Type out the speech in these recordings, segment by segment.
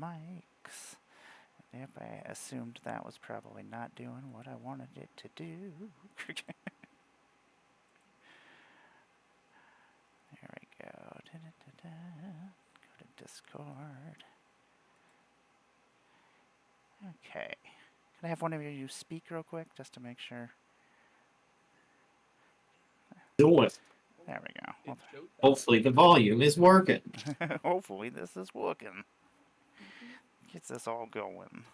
mics. Yep, I assumed that was probably not doing what I wanted it to do. There we go. Go to Discord. Okay. Can I have one of you speak real quick just to make sure? Do it. There we go. Hopefully the volume is working. Hopefully this is working. Gets this all going.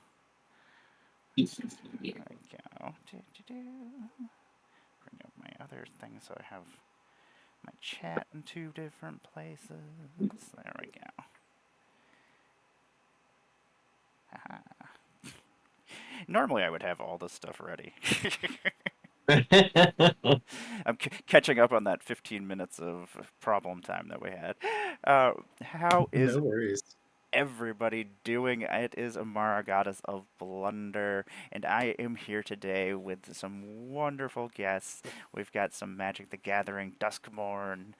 There we go. Bring up my other thing so I have my chat in two different places. There we go. Haha. Normally I would have all this stuff ready. I'm catching up on that 15 minutes of problem time that we had. How is No worries. everybody doing? It is Amara, goddess of Blunder, and I am here today with some wonderful guests. We've got some Magic the Gathering, Duskmourn,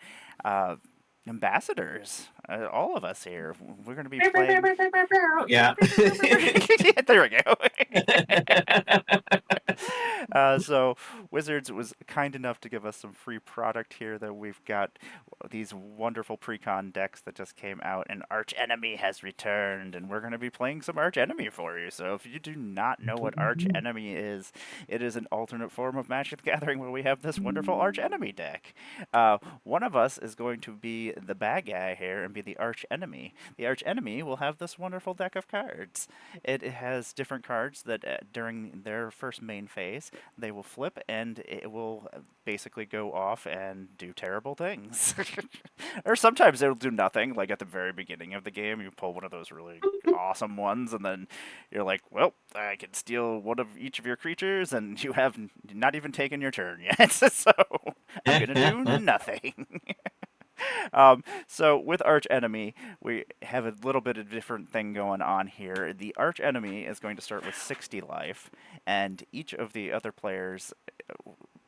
ambassadors. All of us here. We're going to be playing. Yeah. There we go. So Wizards was kind enough to give us some free product here. That we've got these wonderful Precon decks that just came out, and Archenemy has returned, and we're going to be playing some Archenemy for you. So if you do not know what Archenemy is, it is an alternate form of Magic the Gathering where we have this wonderful Archenemy deck. One of us is going to be the bad guy here and be the Archenemy. The Archenemy will have this wonderful deck of cards. It has different cards that during their first main phase, they will flip and it will basically go off and do terrible things. Or sometimes it'll do nothing, like at the very beginning of the game, you pull one of those really awesome ones, and then you're like, well, I can steal one of each of your creatures, and you have not even taken your turn yet, so I'm gonna do nothing. So with Archenemy, we have a little bit of different thing going on here. The Archenemy is going to start with 60 life, and each of the other players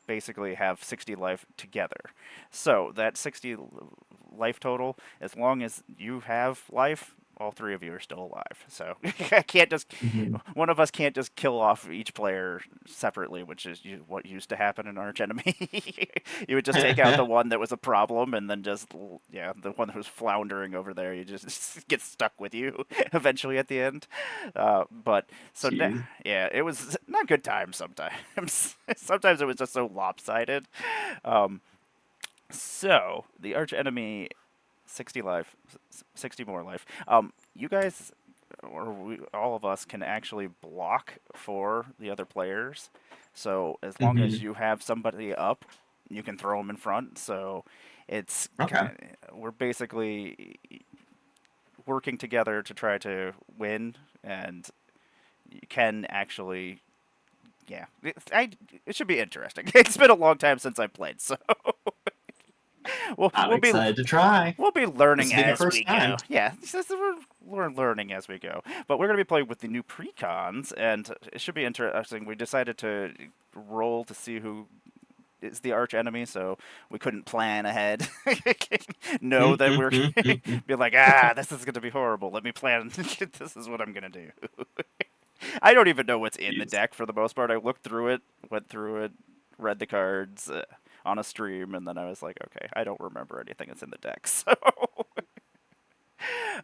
basically have 60 life together. So that 60 life total, as long as you have life, all three of you are still alive. So I can't just one of us can't just kill off each player separately, which is what used to happen in Archenemy. You would just take out the one that was a problem, and then just the one that was floundering over there, you just get stuck with you eventually at the end. But so yeah, it was not good times sometimes. Sometimes it was just so lopsided. So the Archenemy 60 life, 60 more life. You guys, or all of us, can actually block for the other players. So as long as you have somebody up, you can throw them in front. So it's we're basically working together to try to win, and you can actually. Yeah, it should be interesting. It's been a long time since I played, so I'm excited to try. We'll be learning as we time. go. Yeah, we're learning as we go. But we're going to be playing with the new Precons, and it should be interesting. We decided to roll to see who is the Archenemy, so we couldn't plan ahead. Know that we're be like, this is going to be horrible. Let me plan. This is what I'm going to do. I don't even know what's in the deck for the most part. I looked through it, went through it, read the cards on a stream, and then I was like, okay, I don't remember anything that's in the deck. So,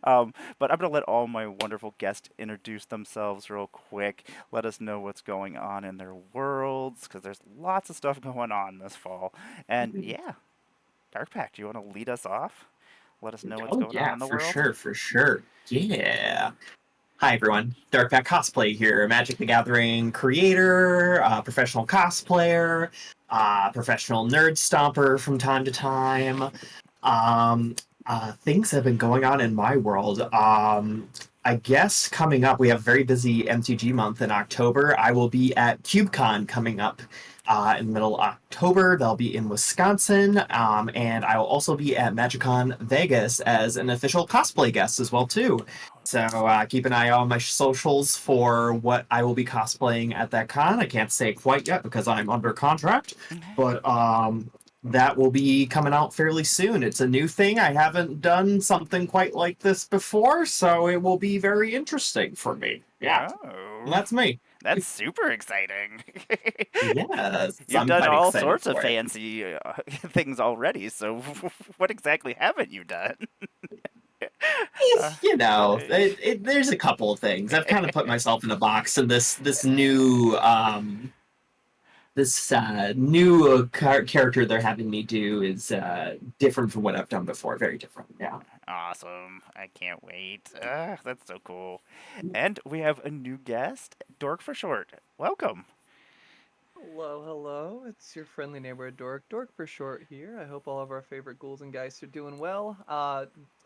but I'm gonna let all my wonderful guests introduce themselves real quick. Let us know what's going on in their worlds, because there's lots of stuff going on this fall. And yeah, Darkpack, do you want to lead us off? Let us know what's going on in the world. For sure. Yeah. Hi, everyone. Darkpack Cosplay here, Magic the Gathering creator, professional cosplayer, professional nerd stomper from time to time. Things have been going on in my world. I guess coming up, we have a very busy MTG month in October. I will be at CubeCon coming up in the middle of October. They'll be in Wisconsin, and I will also be at MagicCon Vegas as an official cosplay guest as well, too. So keep an eye on my socials for what I will be cosplaying at that con. I can't say quite yet because I'm under contract, but that will be coming out fairly soon. It's a new thing. I haven't done something quite like this before, so it will be very interesting for me. Yeah, and Oh, that's me. that's super exciting. Yes, You've I'm done quite all excited sorts of for it. fancy things already, so what exactly haven't you done? Uh, You know, there's a couple of things. I've kind of put myself in a box, and this new character they're having me do is different from what I've done before. Very different. Yeah. awesome. I can't wait. That's so cool. And we have a new guest, Dork for short. Welcome. Hello, hello. It's your friendly neighborhood Dork. Dork for short here. I hope all of our favorite ghouls and geists are doing well. It's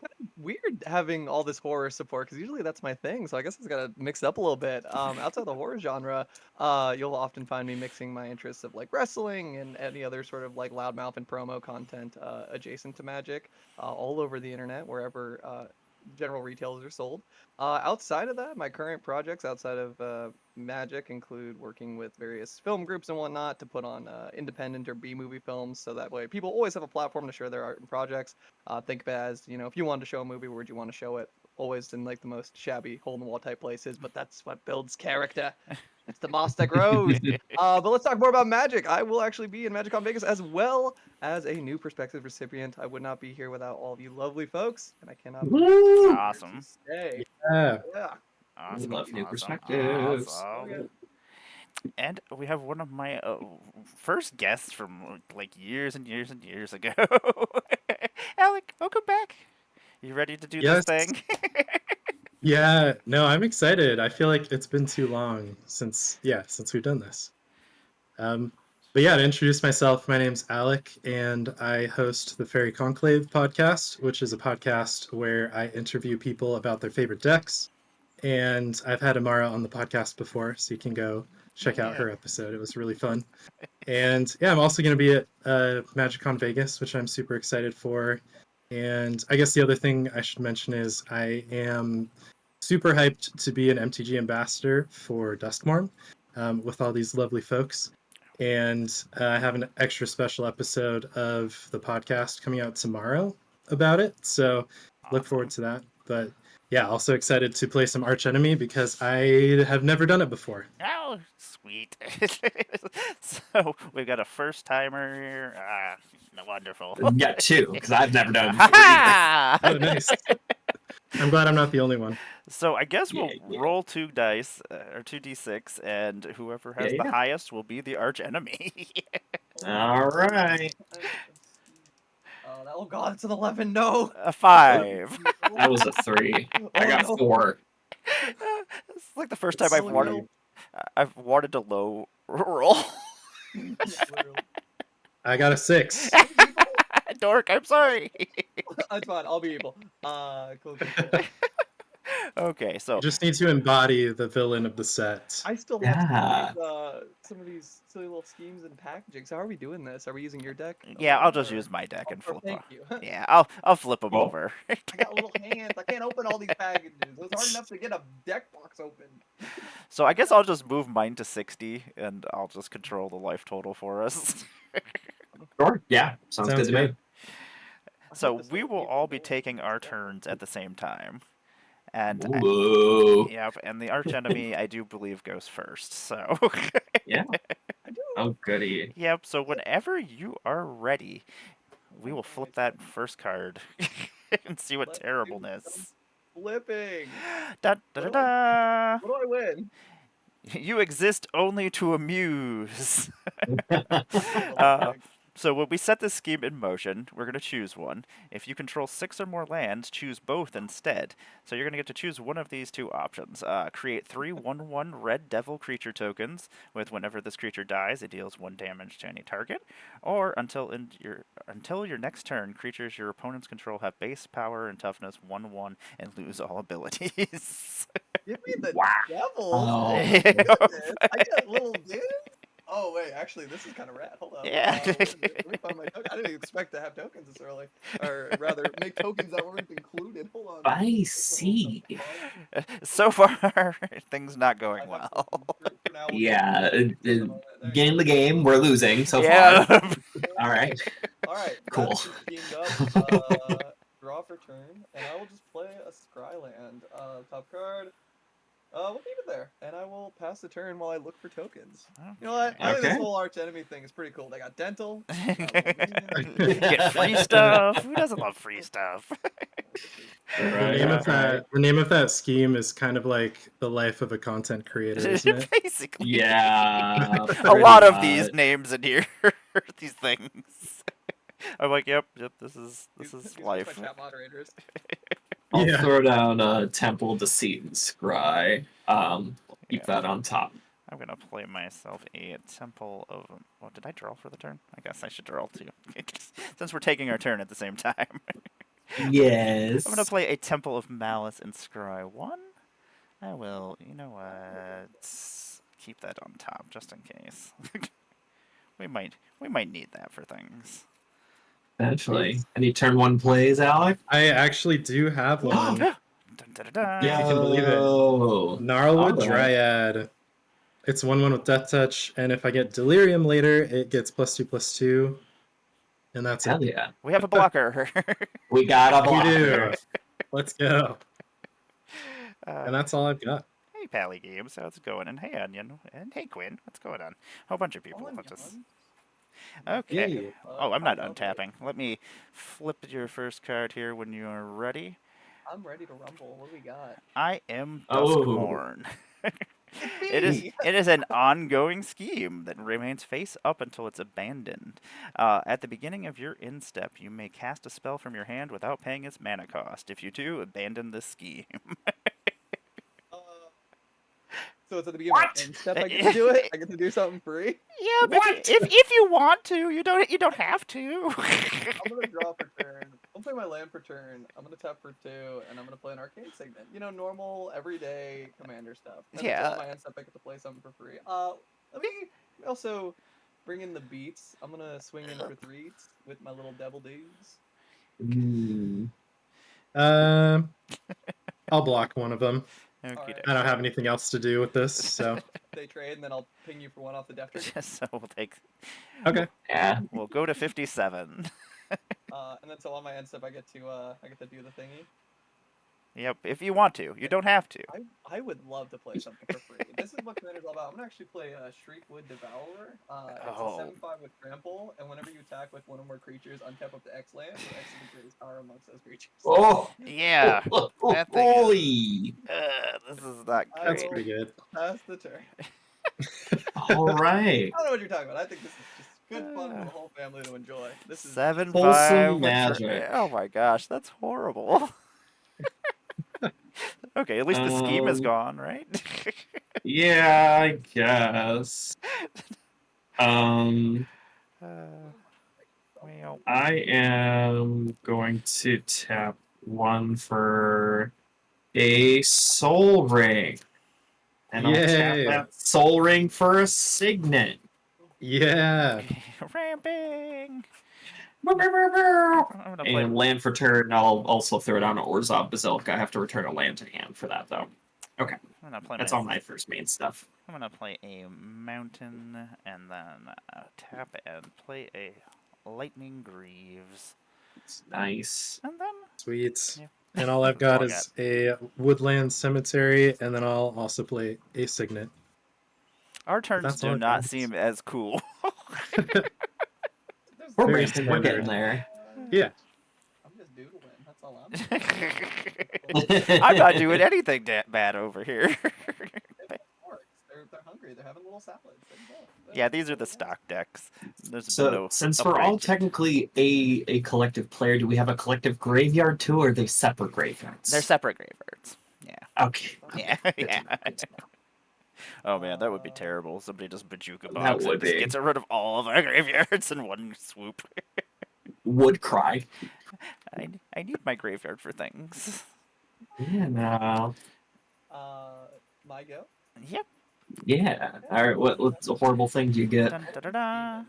kind of weird having all this horror support because usually that's my thing. So I guess it's got to mix it up a little bit. Outside the horror genre, you'll often find me mixing my interests of like wrestling and any other sort of like loudmouth and promo content adjacent to Magic all over the internet, wherever general retailers are sold. Outside of that, my current projects outside of Magic include working with various film groups and whatnot to put on independent or B movie films, so that way people always have a platform to share their art and projects. Think of it as, if you wanted to show a movie, where would you want to show it? Always in like the most shabby hole in the wall type places, but that's what builds character. It's the moss that grows. But let's talk more about Magic. I will actually be in MagicCon Vegas as well as a new perspective recipient. I would not be here without all of you lovely folks, and I cannot believe Woo! I'm here to Awesome. stay. Yeah. Yeah. We Awesome. love new Awesome. perspectives. Oh yeah. Awesome. And we have one of my first guests from like years and years and years ago. Alec, welcome back. You ready to do this Yes. thing? Yeah. No, I'm excited. I feel like it's been too long since we've done this. Um, but yeah, to introduce myself, my name's Alec, and I host the Fairy Conclave podcast, which is a podcast where I interview people about their favorite decks. And I've had Amara on the podcast before, so you can go check out Yeah. her episode. It was really fun. And yeah, I'm also going to be at MagicCon Vegas, which I'm super excited for. And I guess the other thing I should mention is I am super hyped to be an MTG ambassador for Duskmourn with all these lovely folks. And I have an extra special episode of the podcast coming out tomorrow about it. So look forward Awesome. to that. But yeah, also excited to play some Archenemy because I have never done it before. Oh, sweet. So we've got a first timer here. Wonderful. Yeah, two, because I've never done it before either. Ha Oh, nice. I'm glad I'm not the only one. So I guess Yeah, we'll yeah, roll two dice or two d6, and whoever yeah, has the yeah. highest will be the arch enemy. All right. Oh god, it's an 11. No. A 5. That was a 3. I Oh, got no. 4. It's like the first time Oh, no. I've wanted to low roll. Literally. I got a 6. Dork, I'm sorry. That's fine. I'll be evil. Cool. Okay, so You just need to embody the villain of the set. I still have Yeah. some of these silly little schemes and packaging. So how are we doing this? Are we using your deck? yeah, I'll just Or- use my deck and Oh, flip thank them. you. Yeah, I'll flip them Well, over. I got little hands. I can't open all these packages. It was hard enough to get a deck box open. So I guess I'll just move mine to 60, and I'll just control the life total for us. Sure. Yeah. Sounds good to me. So we will all be taking our turns at the same time. And Ooh. yep, and the arch enemy I do believe goes first. So Yeah. I do. Oh, goody. yep, so whenever you are ready, we will flip that first card and see what Let's do terribleness. Flipping. Da da da da. What do I win? You exist only to amuse. Oh, So when we set this scheme in motion, we're going to choose one. If you control 6 or more lands, choose both instead. So you're going to get to choose one of these two options. Create 3 1/1 red devil creature tokens, with whenever this creature dies, it deals 1 damage to any target. Or until your next turn, creatures your opponents control have base power and toughness 1/1 and lose all abilities. give me the Wow. devils. Oh. Goodness. I get little dudes. Oh wait, actually, this is kind of rad. Hold on. Yeah. Let me find my token. I didn't expect to have tokens this early, or rather, make tokens that weren't included. Hold on. I see. So far, things not going I have well. something for now. We'll Yeah. get- There you Beginning go. the game, we're losing so Yeah. far. All right. Okay. All right, Cool. that's schemed up. Draw for turn, and I will just play a Scryland. Top card. We'll keep it there, and I will pass the turn while I look for tokens. You know what? I think this Okay. whole Archenemy thing is pretty cool. They got dental. They got little minions. Get free stuff. Who doesn't love free stuff? The Right, name of right. the name of that scheme is kind of like the life of a content creator, isn't it? Basically. Yeah. A pretty lot of these much. names in here, these things. I'm like, yep, this is These are just life. my chat moderators. I'll Yeah. throw down a Temple Deceit and Scry. Keep Yeah. that on top. I'm gonna play myself a Temple of. Well, did I draw for the turn? I guess I should draw too, since we're taking our turn at the same time. Yes. I'm gonna play a Temple of Malice and Scry 1. I will. You know what? Keep that on top just in case. we might need that for things. Eventually. Any turn 1 plays, Alec? I actually do have one. Dun, dun, dun, dun. If you can believe it. Yo. Gnarlwood Alright. Dryad. It's 1/1 with Death Touch, and if I get Delirium later, it gets +2/+2, and that's Hell it. yeah. We have a blocker. We got a We blocker. do. Let's go. And that's all I've got. Hey, Pally Games, how's it going? And hey, Onion, and hey, Quinn, what's going on? A whole bunch of people. Onion. Just... Okay. Yay. Oh, I'm not I love it. untapping. Let me flip your first card here when you are ready. I'm ready to rumble. What do we got? I am Oh. Duskmourn. It is an ongoing scheme that remains face up until it's abandoned. At the beginning of your instep, you may cast a spell from your hand without paying its mana cost. If you do, abandon this scheme. So it's at the beginning of my end step I get to do it? I get to do something free? Yeah, but if you want to, you don't have to. I'm gonna draw for turn. I'll play my land for turn. I'm gonna tap for 2, and I'm gonna play an arcane signet. You know, normal, everyday commander stuff. And Yeah. until on my end step, I get to play something for free. Let me also bring in the beats. I'm gonna swing in for 3s with my little devil dudes. Mm. I'll block one of them. Okey I don't have anything else to do with this, so They trade, and then I'll ping you for 1 off the def trigger. So we'll take. okay. Yeah. We'll go to 57. And then so on my end step, I get to do the thingy. Yep, if you want to. You don't have to. I would love to play something for free. This is what Commander's all about. I'm gonna actually play Shriekwood Devourer. It's Oh. a 7/5 with trample, and whenever you attack with 1 or more creatures, untap up to X land, or X is the greatest power amongst those creatures. Oh. Yeah. That thing is- Holy. This is not I That's will great. pretty good. pass the turn. All right. I don't know what you're talking about. I think this is just good fun for the whole family to enjoy. This is 7-5. Wholesome with magic. Oh my gosh, that's horrible. Okay, at least the scheme is gone, right? Yeah, I guess. Well, I am going to tap 1 for a soul ring. And I'll tap Yay. that soul ring for a signet. Yeah. ramping. I'm gonna play. And land for turn, I'll also throw down Orzhov Basilica. I have to return a land to hand for that, though. Okay, I'm gonna play that's all my first main stuff. I'm gonna play a mountain and then tap and play a lightning greaves. It's nice. And then Sweet. Yeah. And all I've got That's all I is a woodland cemetery, and then I'll also play a signet. our turns That's do all I not got. seem as cool. We're Very we're getting standard. there. Yeah. I'm just doodling. That's all I'm I'm not doing anything bad over here. They're hungry. They're having little salads. Yeah, these are the stock decks. There's been So, no since we're all upgrade. technically a collective player, do we have a collective graveyard too, or are they separate graveyards? They're separate graveyards. Yeah. Okay. Yeah. Good to Yeah. know, good to know. Oh man, that would be terrible. Somebody just Bajuka That box would and just be. gets rid of all of our graveyards in one swoop. Would cry. I need my graveyard for things. Yeah, no. My go. Yep. Yeah. All right. What's a horrible thing do you get? Dun, da, da, da.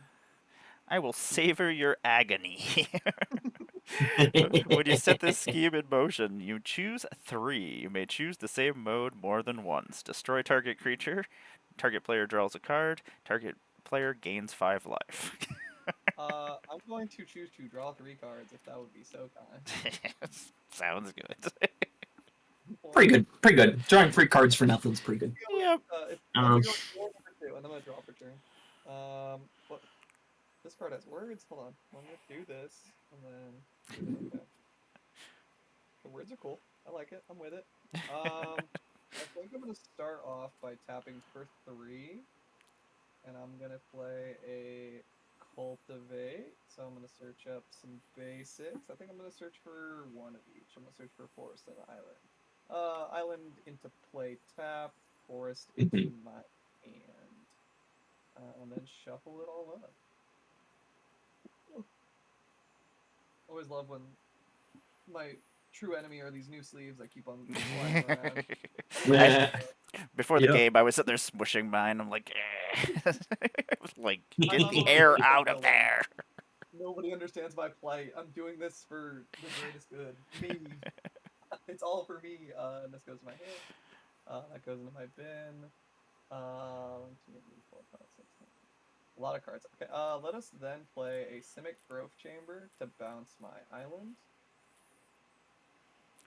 I will savor your agony. When you set this scheme in motion, you choose 3. You may choose the same mode more than once. Destroy target creature. Target player draws a card. Target player gains 5 life. I I'm going to choose to draw 3 cards if that would be so kind. Sounds good. Pretty good. Pretty good. Drawing 3 cards for nothing's pretty good. Yep. It's Um, going for 2, and I'm gonna draw for turn. What? This card has words. Hold on. I'm gonna do this, and then do this. Okay. The words are cool. I like it. I'm with it. I think I'm gonna start off by tapping for 3, and I'm gonna play a cultivate. So I'm gonna search up some basics. I think I'm gonna search for one of each. I'm gonna search for forest and island. Island into play tap, forest into my hand, and then shuffle it all up. Always love when my true enemy are these new sleeves that keep on flying around. Before the Yep. game, I was sitting there smushing mine. I'm like, I was like, I'm get the on air the out of villain. there. Nobody understands my plight. I'm doing this for the greatest good. Me. It's all for me. And this goes to my hand. That goes into my bin. 1, 2, 3, 4, 5, 6, 7. A lot of cards. Okay. Let us then play a Simic Growth Chamber to bounce my island.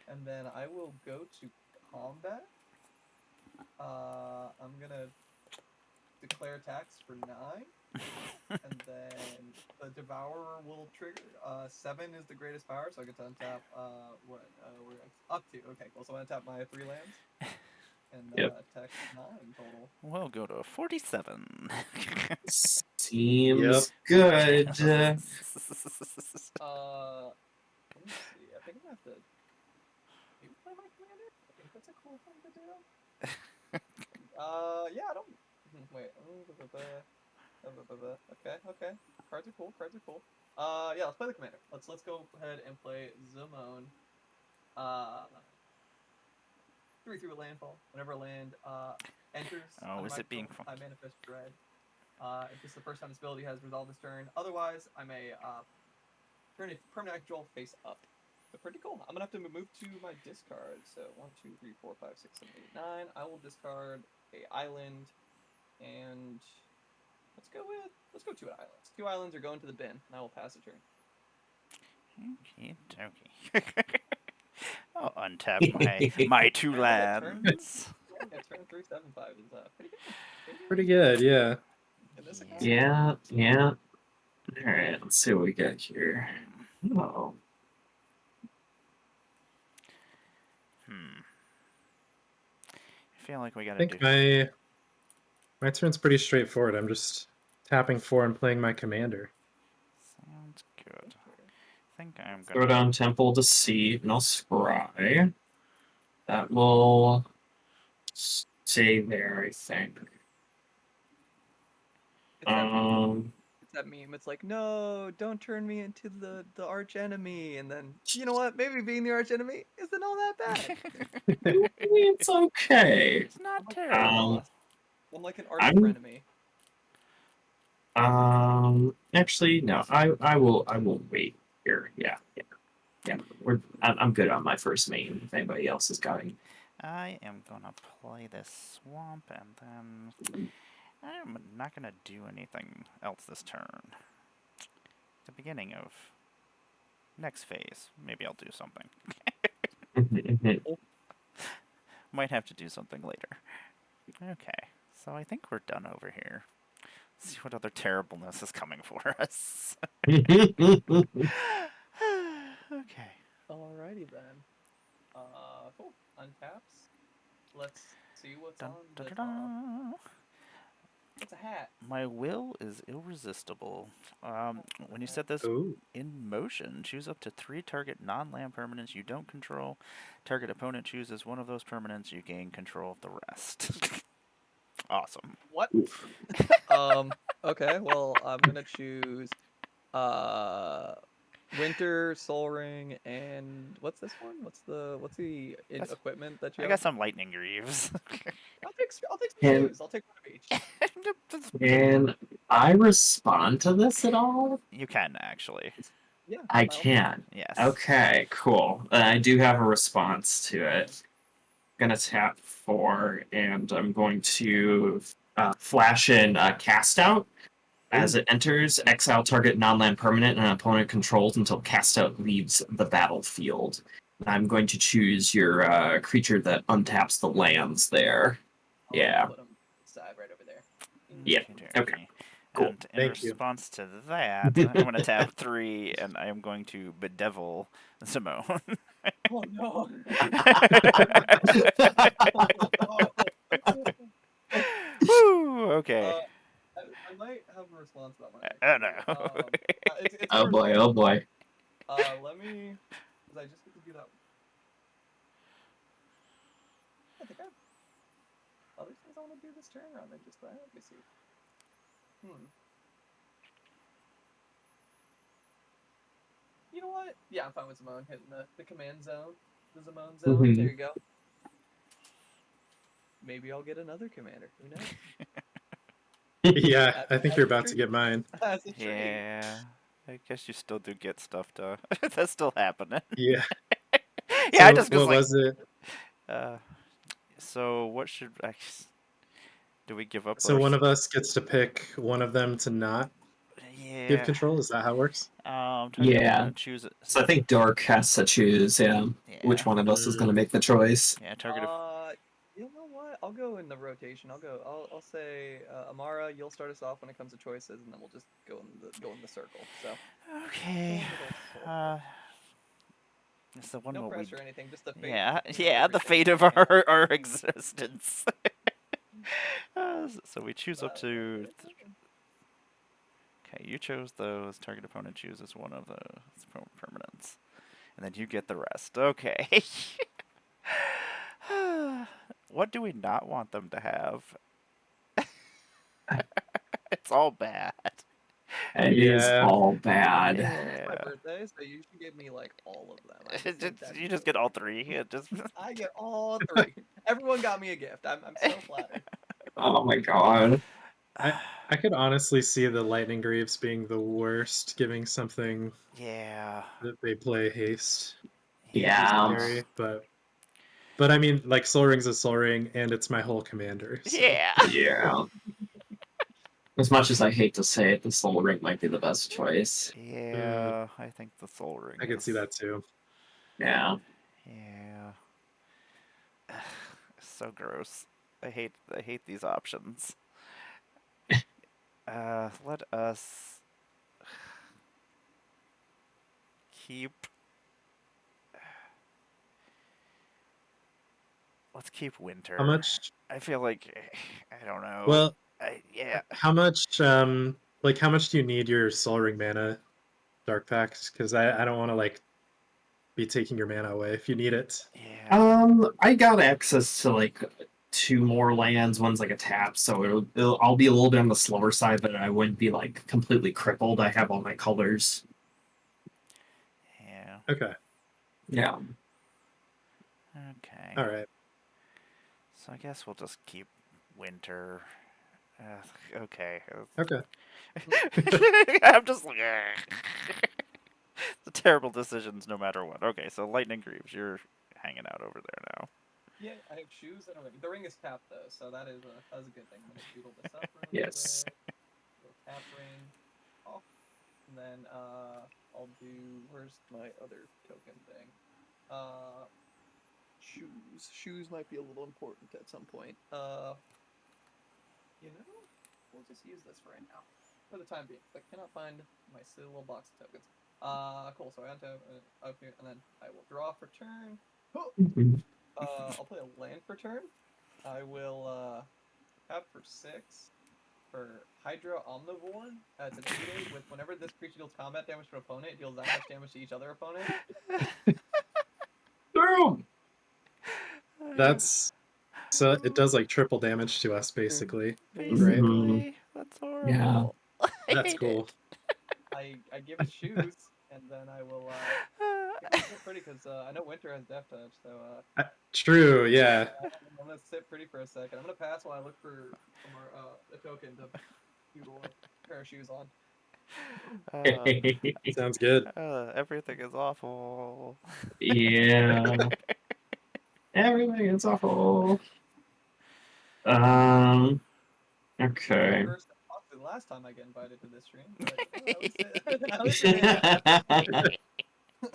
And then I will go to combat. I'm gonna declare attacks for 9. And then the Devourer will trigger. 7 is the greatest power, so I get to untap. What? We're up to. Okay, cool. So I'm gonna tap my 3 lands and attack 9 total. We'll go to 47. Seems good. Let me see. I think I'm gonna have to maybe play my commander. I think that's a cool thing to do. Yeah. I don't. Wait. Okay. Cards are cool. Yeah, let's play the commander. Let's go ahead and play Duskmourn. 3 through a landfall. Whenever a land enters, Oh, is it being I manifest dread. If this is the first time this ability has resolved this turn. Otherwise, I may turn a permanent actual face up. So pretty cool. I'm gonna have to move to my discard. So 1, 2, 3, 4, 5, 6, 7, 8, 9. I will discard a island, and let's go 2 islands. 2 islands are going to the bin, and I will pass a turn. Okay. I'll untap my 2 lands. Yeah, turn 375 is pretty good. Pretty good, yeah. Yeah. Alright, let's see what we got here. Oh. I feel like we I gotta think do. my turn's pretty straightforward. I'm just tapping 4 and playing my commander. Sounds good. I think I'm Throw gonna. down Temple to Sea, and I'll scry. That will stay there, I think. It's that meme. It's like, no, don't turn me into the archenemy. And then, you know what? Maybe being the archenemy isn't all that bad. It's okay. It's not terrible. I'm like an arch-frenemy. Actually, no. I will wait here. Yeah. I'm good on my first main. If anybody else is going, I am gonna play this swamp, and then I'm not gonna do anything else this turn. The beginning of next phase, maybe I'll do something. Might have to do something later. Okay, so I think we're done over here. Let's see what other terribleness is coming for us. Okay. Alrighty then. Cool. Untaps. Let's see what's on the top. It's a hat. My will is irresistible. When you set this in motion, choose up to 3 target non-land permanents you don't control. Target opponent chooses one of those permanents. You gain control of the rest. Awesome. What? Okay. Well, I'm gonna choose Winter, Soul Ring, and what's this one? What's the equipment that you? I got some Lightning Greaves. I'll take some shoes. I'll take one of each. Can I respond to this at all? You can actually. Yeah. I can. Yes. Okay, cool. I do have a response to it. I'm gonna tap 4, and I'm going to flash in Cast Out. As it enters, exile target non-land permanent an opponent controls until cast out leaves the battlefield. I'm going to choose your creature that untaps the lands there. Yeah. Put them side right over there. Yeah. Okay. Okey-dokey. Cool. And in Thank you. response to that, I'm going to tap 3, and I am going to bedevil Simone. Oh no! Woo! Okay. I might have a response to that one. Oh Actually. no. It's Oh boy, oh boy. let me, because I just get to do that. I think I have other things I want to do this turn rather than just that. Let me see. You know what? Yeah, I'm fine with Simone hitting the command zone. The Simone zone. Mhm. There you go. Maybe I'll get another commander. Who knows? Yeah, I think As you're a about to treat. get mine. As a treat. Yeah. I guess you still do get stuff done. That's still happening. Yeah. Yeah, I So just was what like, was it? so what should I? Do we give up? So one of us gets to pick one of them to not give Yeah. control. Is that how it works? Target Yeah. opponent choose it. So I think Dork has to choose, Yeah. which one of us is going to make the choice. Yeah, target. You know what? I'll go in the rotation. I'll say Amara. You'll start us off when it comes to choices, and then we'll just go in the circle. So. Okay. It's the one No what pressure we. or anything. Just the fate. Yeah, you know, yeah, the everything. fate of our existence. So we choose up to. Okay, you chose those. Target opponent chooses one of those permanents, and then you get the rest. Okay. What do we not want them to have? It's all bad. It is Yeah. all bad. It's my birthday, so you should give me like all of them. I just think that'd You be just really get all cool. 3. It just. I get all 3. Everyone got me a gift. I'm so flattered. Oh my god. I could honestly see the Lightning Greaves being the worst, giving something Yeah. that they play haste. Yeah. Scary, but I mean, like Soul Ring's a Soul Ring, and it's my whole commander. So. Yeah. Yeah. As much as I hate to say it, the Soul Ring might be the best choice. Yeah, I think the Soul Ring I could see is. that too. Yeah. Yeah. So gross. I hate these options. Let us keep. Let's keep Winter. How much? I feel like I don't know. Well, yeah. how much? Like how much do you need your Soul Ring mana, Dark Pact? Because I don't want to like be taking your mana away if you need it. Yeah. I got access to like 2 more lands. One's like a tap, so I'll be a little bit on the slower side, but I wouldn't be like completely crippled. I have all my colors. Yeah. Okay. Yeah. Okay. All right. So I guess we'll just keep Winter. Okay. Okay. I'm just like, the terrible decisions no matter what. Okay, so Lightning Greaves, you're hanging out over there now. Yeah, I have shoes and a ring. The ring is tapped though, so that's a good thing. I'm gonna doodle this up real Yes. quick. Little tap ring off, and then I'll do. Where's my other token thing? Shoes. Shoes might be a little important at some point. You know, we'll just use this for right now, for the time being. I cannot find my silly little box of tokens. Cool. So I have to up here, and then I will draw for turn. I'll play a land for turn. I will tap for 6 for Hydra Omnivore. It's an 8/8 with whenever this creature deals combat damage to an opponent, it deals that much damage to each other opponent. Boom! That's so it does like triple damage to us basically. Basically, that's horrible. Yeah. That's cool. I give it shoes, and then I will sit pretty because I know Winter has Death Touch, so True. Yeah. I'm gonna sit pretty for a second. I'm gonna pass while I look for a token to doodle a pair of shoes on. Sounds good. Everything is awful. Yeah. Everything is awful. Okay. First, possibly last time I get invited to this stream, but at least it made it happen.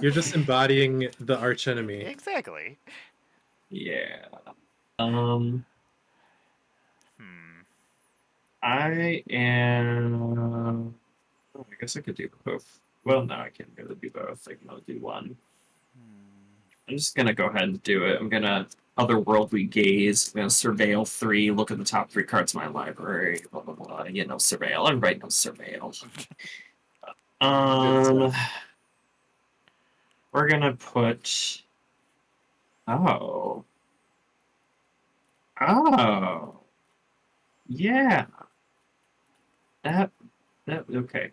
You're just embodying the archenemy. Exactly. Yeah. Hmm. I am. Oh, I guess I could do both. Well, no, I can't really do both. I can only do one. I'm just gonna go ahead and do it. I'm gonna otherworldly gaze. I'm gonna surveil 3. Look at the top 3 cards in my library. Blah blah blah. You know, surveil. Everybody knows surveil. Um, we're gonna put. Oh. Oh. Yeah. That. Okay.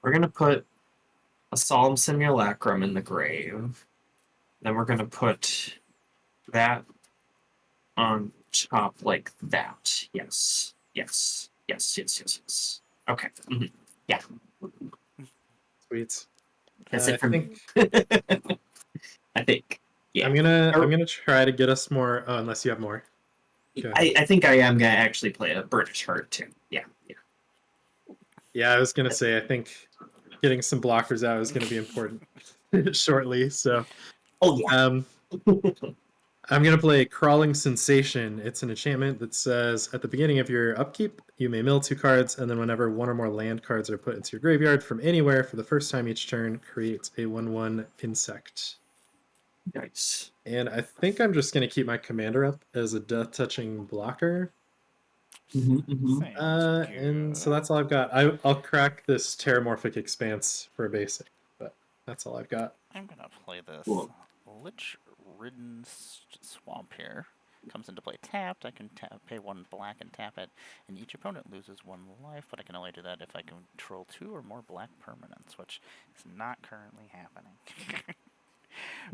We're gonna put a solemn simulacrum in the grave. Then we're gonna put that on top like that. Yes. Yes. Yes. Yes. Yes. Yes. Okay. Yeah. Sweet. That's I it for me. think I think. Yeah. I'm gonna try to get us more. Oh, unless you have more. Go ahead. I think I am gonna actually play a British Heart too. Yeah. Yeah. Yeah, I was gonna say I think getting some blockers out is gonna be important shortly. So Oh yeah. I'm gonna play Crawling Sensation. It's an enchantment that says at the beginning of your upkeep, you may mill 2 cards, and then whenever 1 or more land cards are put into your graveyard from anywhere for the first time each turn, create a 1/1 insect. Nice. And I think I'm just gonna keep my commander up as a death touching blocker. Sounds And so good. that's all I've got. I'll crack this Terramorphic Expanse for a basic, but that's all I've got. I'm gonna play this Cool. Lich-ridden swamp here. Comes into play tapped. I can pay 1 black and tap it, and each opponent loses 1 life, but I can only do that if I control 2 or more black permanents, which is not currently happening.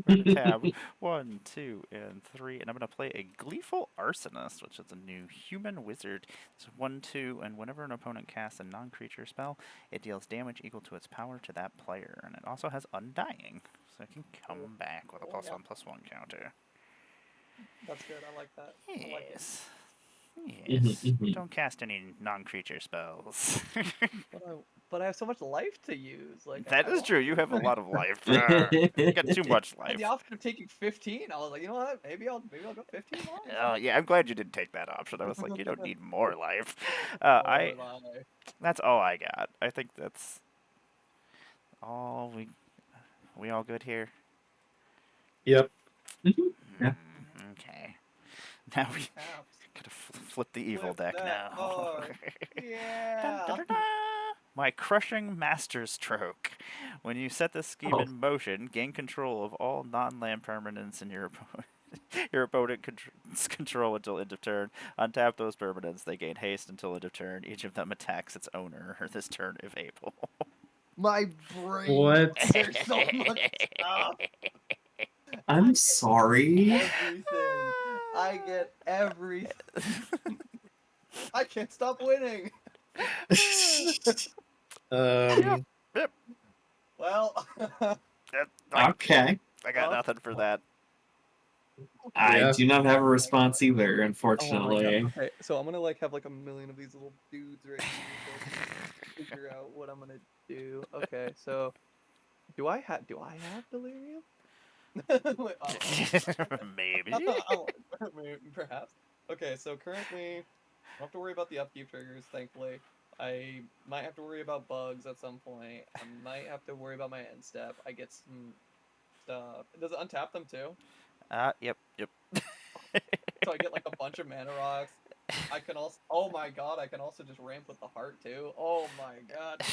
We're going to tab 1, 2, and 3, and I'm going to play a Gleeful Arsonist, which is a new human wizard. It's 1, 2, and whenever an opponent casts a non-creature spell, it deals damage equal to its power to that player, and it also has Undying, so it can come back with a +1/+1 counter. That's good. I like that. I like it. Yes. Yes. Don't cast any non-creature spells. But I have so much life to use. Like That I is want true. You have a lot of life. You got too much I had life. the option of taking 15. I was like, you know what? Maybe I'll go 15 lives. Oh yeah, I'm glad you didn't take that option. I was like, you don't need more life. That's all I got. I think that's all we all good here. Yep. Yeah. Okay. Now we gotta flip the evil deck now. Yeah. My Crushing Master Stroke. When you set this scheme in motion, gain control of all non-land permanents in your opponent control until end of turn. Untap those permanents. They gain haste until end of turn. Each of them attacks its owner this turn if able. My brain. What? There's so much stuff. I'm sorry. Everything. I get everything. I can't stop winning. Yep. Well. Okay. I got nothing for that. I do not have a response either, Oh my unfortunately. God. Okay, so I'm gonna have like a million of these little dudes right here to figure out what I'm gonna do. Okay, so do I have delirium? Wait, Maybe. Perhaps. Okay, so currently, I don't have to worry about the upkeep triggers, thankfully. I might have to worry about bugs at some point. I might have to worry about my end step. I get some stuff. Does it untap them too? Yep. So I get like a bunch of mana rocks. I can also, oh my god, I can also just ramp with the heart too. Oh my god.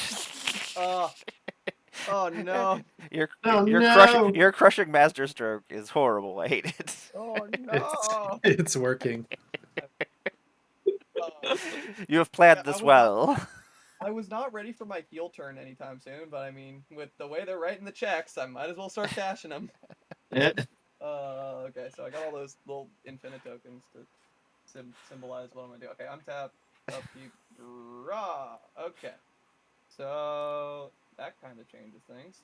Oh no. Your crushing master stroke is horrible. I hate it. Oh no. It's working. You have planned this well. I was not ready for my heal turn anytime soon, but I mean, with the way they're writing the checks, I might as well start cashing them. Okay, so I got all those little infinite tokens to symbolize what I'm gonna do. Okay, untap, upkeep, draw. Okay, so that kind of changes things.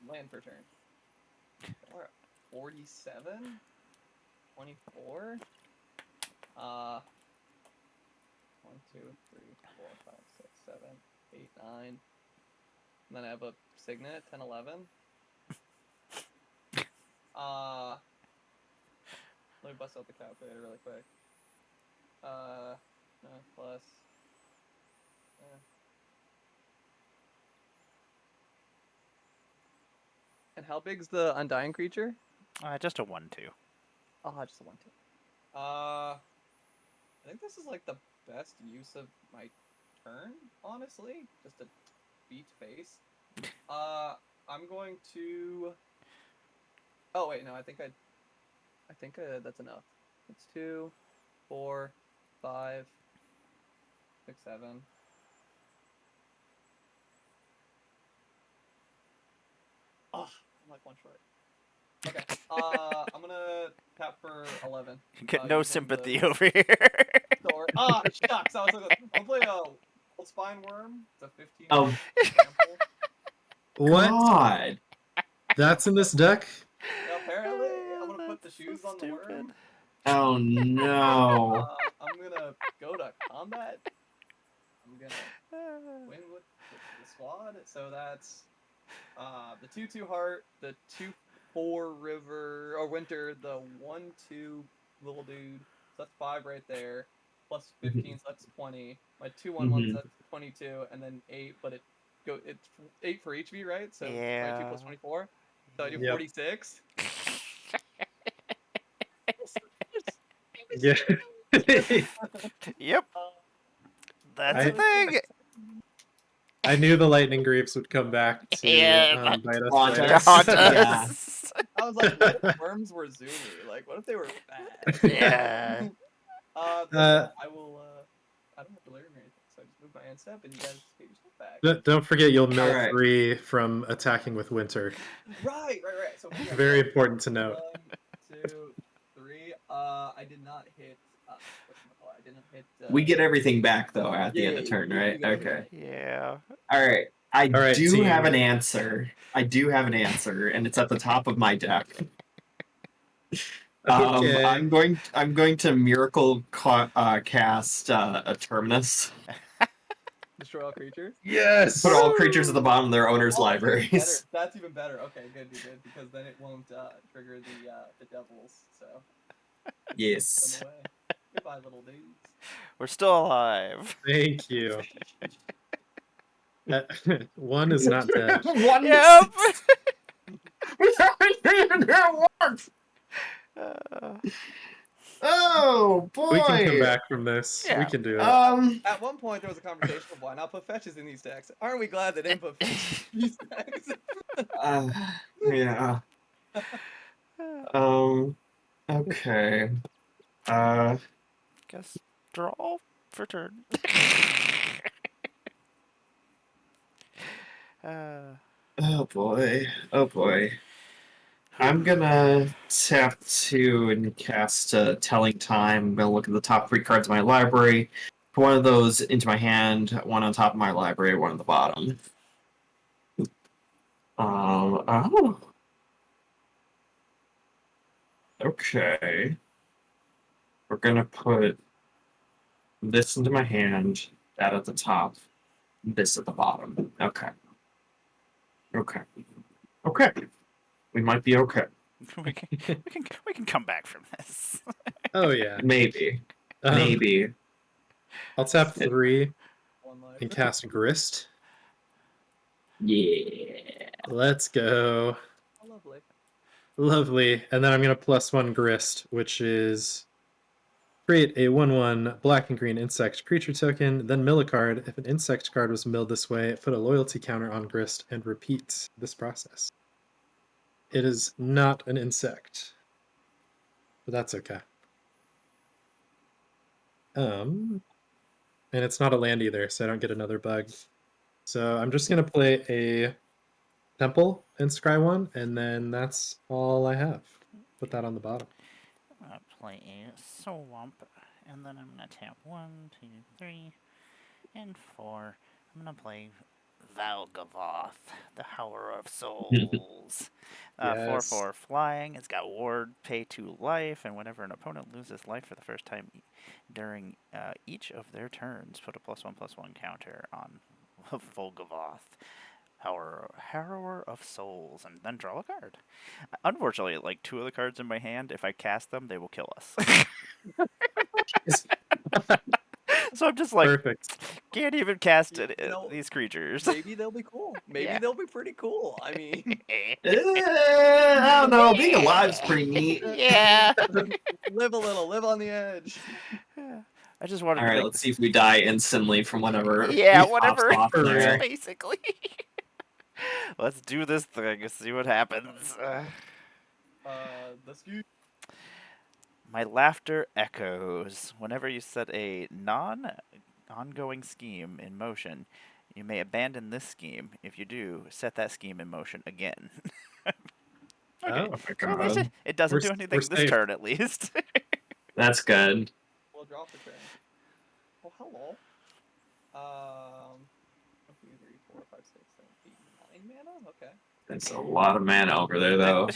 Land per turn. We're at 47, 24. 1, 2, 3, 4, 5, 6, 7, 8, 9. And then I have a Signet, 10, 11. Let me bust out the calculator really quick. Plus. And how big's the Undying creature? Just a 1/2. Oh, just a 1, 2. I think this is like the best use of my turn, honestly. Just a beat face. I'm going to. Oh wait, no, I think that's enough. It's 2, 4, 5, 6, 7. Oh, I'm like 1 short. Okay. I'm gonna tap for 11. Get no using sympathy the over here. sword. Ah, shucks! I was looking. I'm gonna play a Old Spine Worm. It's a 15 Oh. example. What? God. That's in this deck? Apparently, I'm gonna put the That's shoes so on the stupid. worm. Oh no. I'm gonna go to combat. I'm gonna win with the squad. So that's the 2/2 heart, the 2/4 river or winter, the 1/2 little dude. So that's 5 right there. Plus 15, so that's 20. My 2/1/1, so that's 22, and then 8. But it's 8 for each of you, right? So 22 plus 24. So I do Yep. 46. Yeah. Yep, that's a I thing. I knew the lightning greaves would come back to Yeah, bite us Haunt later. us. haunt Yeah. us. I was like, what if worms were zoomy? Like, what if they were bad? Yeah. Yeah, I will. I don't have to learn or anything, so I just move my hand step, and you guys get your stuff back. Don't forget, you'll mill Alright. 3 from attacking with winter. Right. So yeah, Very important to note. 1, 2, 3. I did not hit. Whatchamacallit, I didn't hit. We get everything back though at the Yeah, end of turn, you right? get everything Okay. back. Yeah. All right. I All right, do team. have an answer. And it's at the top of my deck. Okay. I'm going to miracle cast a terminus. Destroy all creatures. Yes. Put all creatures at the bottom of their owners' Oh, that's even better. libraries. That's even better. Okay, good, because then it won't trigger the devils. So Yes. them away. Goodbye, little dudes. We're still alive. Thank you. 1 is not dead. One Yep. We haven't even got once. Oh boy. We can come back from this. Yeah. We can do it. At one point, there was a conversation of why not put fetches in these decks. Aren't we glad they didn't put fetches in these decks? Yeah. Okay. Guess draw for turn. Oh boy. Oh boy. I'm gonna tap 2 and cast Telling Time. I'm gonna look at the top 3 cards of my library. Put one of those into my hand, one on top of my library, one on the bottom. Oh. Okay. We're gonna put this into my hand, that at the top, this at the bottom. Okay. Okay. We might be okay. we can come back from this. Oh yeah. Maybe. Um, Maybe. I'll tap 3 One life. and cast Grist. Yeah. Let's go. Oh, lovely. Lovely. And then I'm going to +1 Grist, which is create a 1/1 black and green insect creature token, then mill a card. If an insect card was milled this way, put a loyalty counter on Grist and repeat this process. It is not an insect, but that's okay. And it's not a land either, so I don't get another bug. So I'm just going to play a Temple and Scry 1, and then that's all I have. Put that on the bottom. I'm gonna play a swamp, and then I'm gonna tap 1, 2, 3, and 4. I'm gonna play Valgavoth, the Hour of Souls. 4/4 Yes. flying. It's got ward, pay 2 life, and whenever an opponent loses life for the first time during each of their turns, put a +1/+1 counter on Volgavoth, Harrower of Souls, and then draw a card. Unfortunately, like 2 of the cards in my hand, if I cast them, they will kill us. So I'm just like, Perfect. can't even cast You know, these creatures. maybe they'll be cool. Maybe Yeah. they'll be pretty cool. I mean, I don't know. Being alive's pretty neat. Yeah. live a little, live on the edge. I just wanted All to right, make let's see if we die instantly from whatever Yeah, pops whatever. off For there. real. Basically. Let's do this thing. See what happens. The skew. My laughter echoes. Whenever you set a non-ongoing scheme in motion, you may abandon this scheme. If you do, set that scheme in motion again. Okay, Oh, Oh my so at least god. it doesn't We're do s- anything we're this safe. turn, at least. That's good. We'll draw for turn. Oh, hello. 1, 2, 3, 4, 5, 6, 7, 8, 9 mana. Okay. That's a lot of mana over there, though.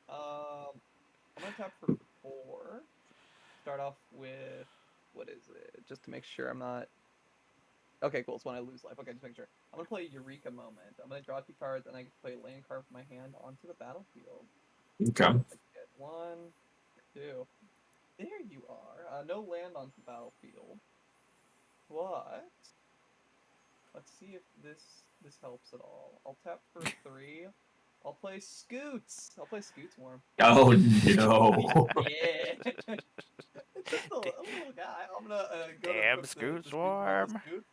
I'm gonna tap for 4. Start off with what is it? Just to make sure I'm not. Okay, cool. It's when I lose life. Okay, just make sure. I'm gonna play Eureka Moment. I'm gonna draw 2 cards, and I can play a land card from my hand onto the battlefield. Okay. I get 1, 2. There you are. No land onto the battlefield. But let's see if this helps at all. I'll tap for 3. I'll play Scoots. I'll play Scoots Worm. Oh no. Yeah. Just a little guy. I'm gonna go to Damn equip Scoots the boots on Worm. Scoots.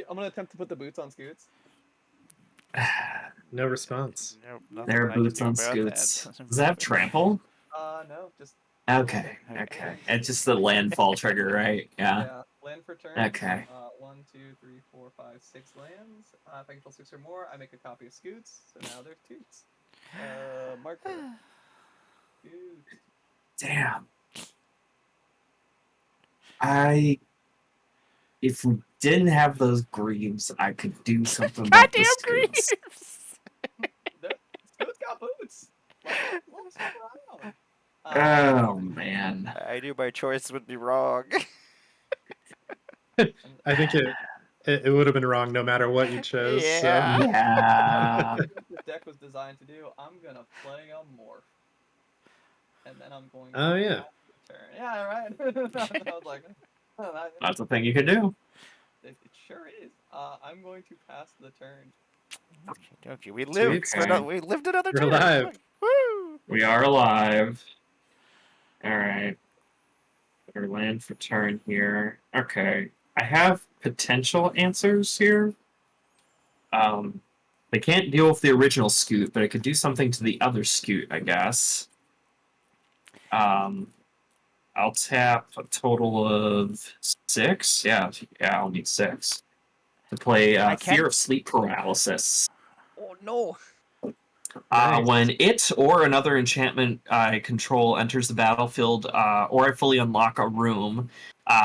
I'm gonna attempt to put the boots on Scoots. No response. Nope, nothing There are I can boots do on about scoots. that. Does that have trample? No, just Okay, okay. It's just the landfall trigger, right? Yeah. yeah. Land for turn. Okay. 1, 2, 3, 4, 5, 6 lands. If I control 6 or more, I make a copy of Scoots. So now there's Toots. Marker. Scoots. Damn. If we didn't have those greaves, I could do something about the Goddamn scoots. Greaves! Scoots got boots. Let him swap around. Oh man. I knew my choice would be wrong. I think it would have been wrong no matter what you chose. Yeah. So. Yeah. This deck was designed to do. I'm gonna play a morph, and then I'm going. Oh, to yeah. pass the turn. Yeah, right. I was like, That's a thing you could do. it sure is. I'm going to pass the turn. Okay, we lived. Okay. We lived another We're turn. alive. Look, woo! We are alive. Alright. Our land for turn here. Okay. I have potential answers here. They can't deal with the original scoot, but it could do something to the other scoot, I guess. I'll tap a total of 6. Yeah, I'll need 6 to play I can- Fear of Sleep Paralysis. Oh no! Nice. When it or another enchantment I control enters the battlefield, or I fully unlock a room,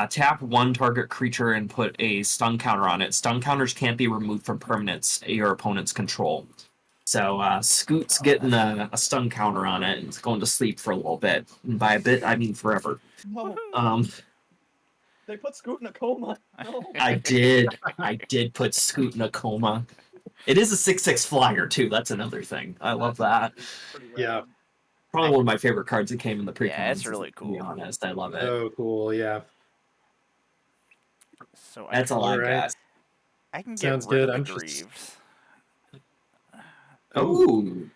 tap 1 target creature and put a stun counter on it. Stun counters can't be removed from permanents your opponent's control. So Scoot's getting a stun counter on it and it's going to sleep for a little bit. And by a bit, I mean forever. No, they put Scoot in a coma. No. I did put Scoot in a coma. It is a 6/6 flyer too. That's another thing. I love that. Pretty rad. Yeah. Probably one of my favorite cards that came in the Precons. Yeah, it's really To be cool. honest, I love it. Oh, cool. Yeah. So That's all I Alright. got. I can get Sounds rid good. of the I'm just- Greaves. Ooh,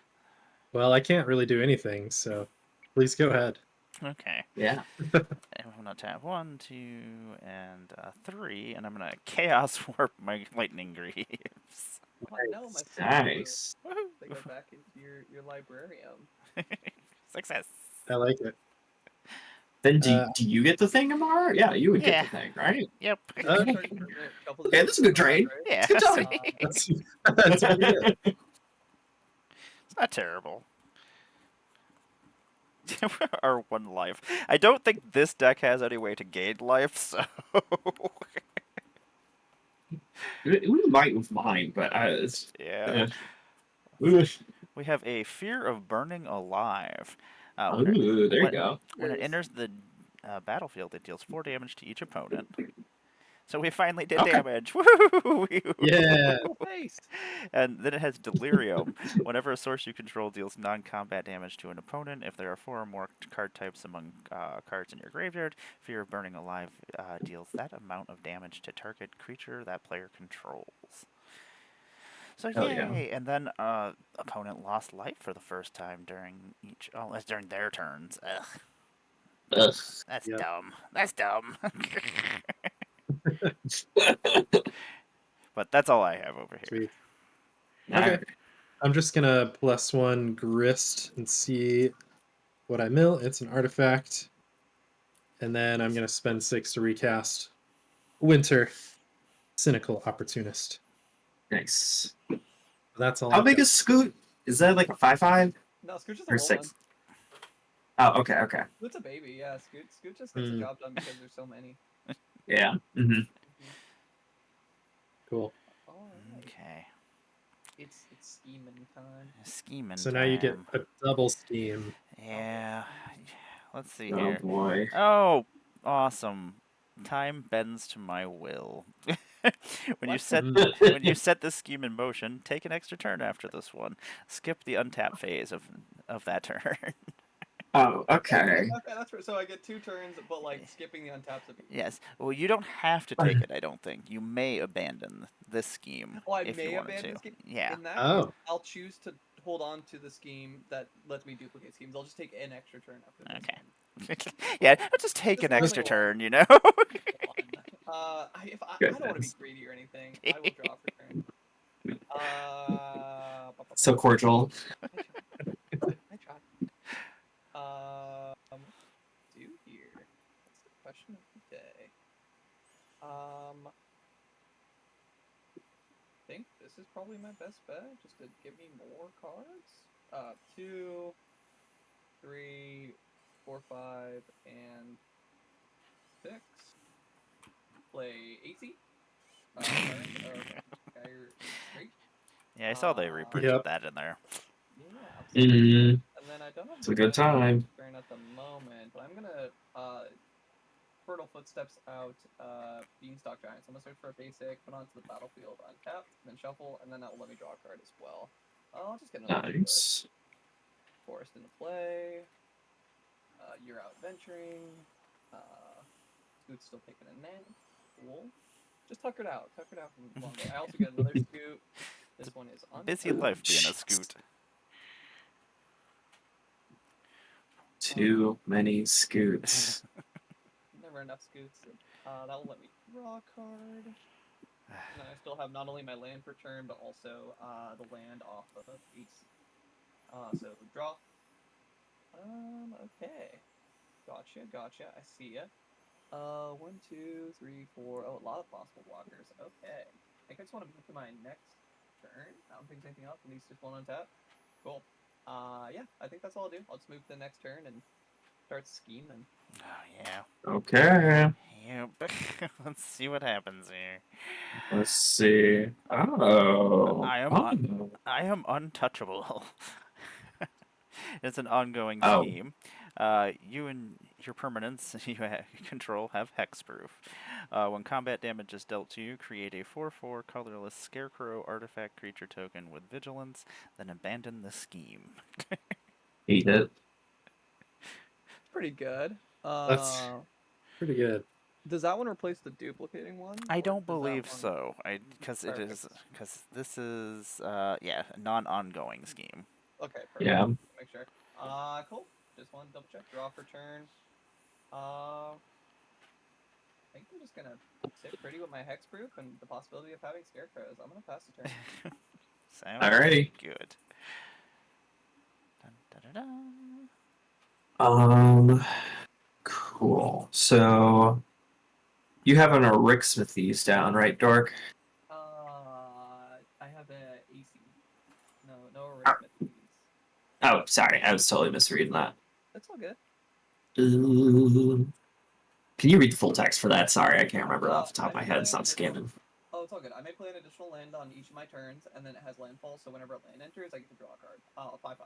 Well, I can't really do anything, so please go ahead. Okay. yeah. And I'm gonna tap 1, 2, and 3, and I'm gonna Chaos Warp my Lightning Greaves. Oh, no, my Scoot Nice. They go back into your librarium. Success. I like it. Then do you get the thing, Amar? Yeah, you would Yeah. get the thing, right? Yep. Okay, this is a good trade. Yeah. Good time. That's that's pretty good. It's not terrible. Our 1 life. I don't think this deck has any way to gain life, so It might with mine, but Yeah. ooh, We have a fear of burning alive. there you When, go. when it Nice. enters the battlefield, it deals 4 damage to each opponent. So we finally did Okay. damage. Woo! Yeah. Oh, face. And then it has Delirium. Whenever a source you control deals non-combat damage to an opponent, if there are 4 or more card types among cards in your graveyard, Fear of Burning Alive deals that amount of damage to target creature that player controls. So Hell yeah. yay! And then opponent lost life for the first time during that's during their turns. Ugh, Ugh. that's Yep. dumb. That's dumb. But that's all I have over here. Sweet. All Okay. right. I'm just gonna +1 grist and see what I mill. It's an artifact. And then I'm gonna spend 6 to recast Winter, Cynical Opportunist. Nice. That's all How I've big got. is Scoot? Is that like a 5/5 No, Scoot just a or little 6? one. Oh, okay. Scoot's a baby, yeah. Scoot just gets the Hmm. job done because there's so many. Yeah. Mm-hmm. Cool. Alright. Okay. It's scheming time. Scheming So now you get time. a double scheme. Yeah. Let's see Oh here. boy. Oh, awesome. Time bends to my will. when you What? set Mm. when you set this scheme in motion, take an extra turn after this one. Skip the untap phase of that turn. Oh, okay. Okay, that's right. So I get 2 turns, but like skipping the untaps would be. Yes. Well, you don't have to take it, I don't think. You may abandon this scheme Oh, I if you may wanted abandon to. scheme. Yeah. In that case, Oh. I'll choose to hold on to the scheme that lets me duplicate schemes. I'll just take an extra turn after this Okay. one. Yeah, I'll just take Just an only extra one. turn, you know? One. I don't want to be Goodness. greedy or anything. I will draw for turn. So cordial. I tried. Do here. That's the question of the day. I think this is probably my best bet, just to give me more cards. 2, 3, 4, 5, and 6. Play AC. Great. Yeah, I saw they reprinted Yep. that in there. Yeah, absolutely. Mm, And then I don't have it's a good mana time. turn at the moment, but I'm gonna Fertile Footsteps out Beanstalk Giants. I'm gonna search for a basic, put onto the battlefield, untap, then shuffle, and then that will let me draw a card as well. I'll just get another Nice. forest into play. You're out venturing. Scoot's still taking a nap. Cool. Just tuck it out. Tuck it out from long day. I also get another Scoot. This one is Busy life being a Scoot. Too many Scoots. Never enough Scoots. That'll let me draw a card. And I still have not only my land per turn, but also the land off of AC. So draw. Okay. Gotcha. I see ya. 1, 2, 3, 4. Oh, a lot of possible blockers. Okay. I think I just want to move to my next turn. I don't think there's anything else. At least just one on tap. Cool. Yeah, I think that's all I'll do. I'll just move to the next turn and start scheming. Oh, yeah. Okay. Yep. Let's see what happens here. Let's see. Oh. I am untouchable. It's an ongoing Oh. scheme. You and your permanents you control have hexproof. When combat damage is dealt to you, create a 4/4 colorless scarecrow artifact creature token with vigilance, then abandon the scheme. Eat it. It's pretty good. That's pretty good. Does that one replace the duplicating one? I or don't does that believe one- so. Because this is a non-ongoing scheme. Okay, perfect. Yeah. Make sure. Cool. Just want to double check. Draw for turn. I think I'm just gonna sit pretty with my hexproof and the possibility of having scarecrows. I'm gonna pass the turn. Sounds Alrighty. good. Dun, dun, dun, dun. Cool. So you have an Smithies down, right, Dork? I have a AC. No Ah. arithmetic. Oh, sorry. I was totally misreading that. That's all good. Can you read the full text for that? Sorry, I can't remember it off the top of my head. It's not scanning. Oh, it's all good. I may play an additional land on each of my turns, and then it has landfall, so whenever a land enters, I get to draw a card. 5/5.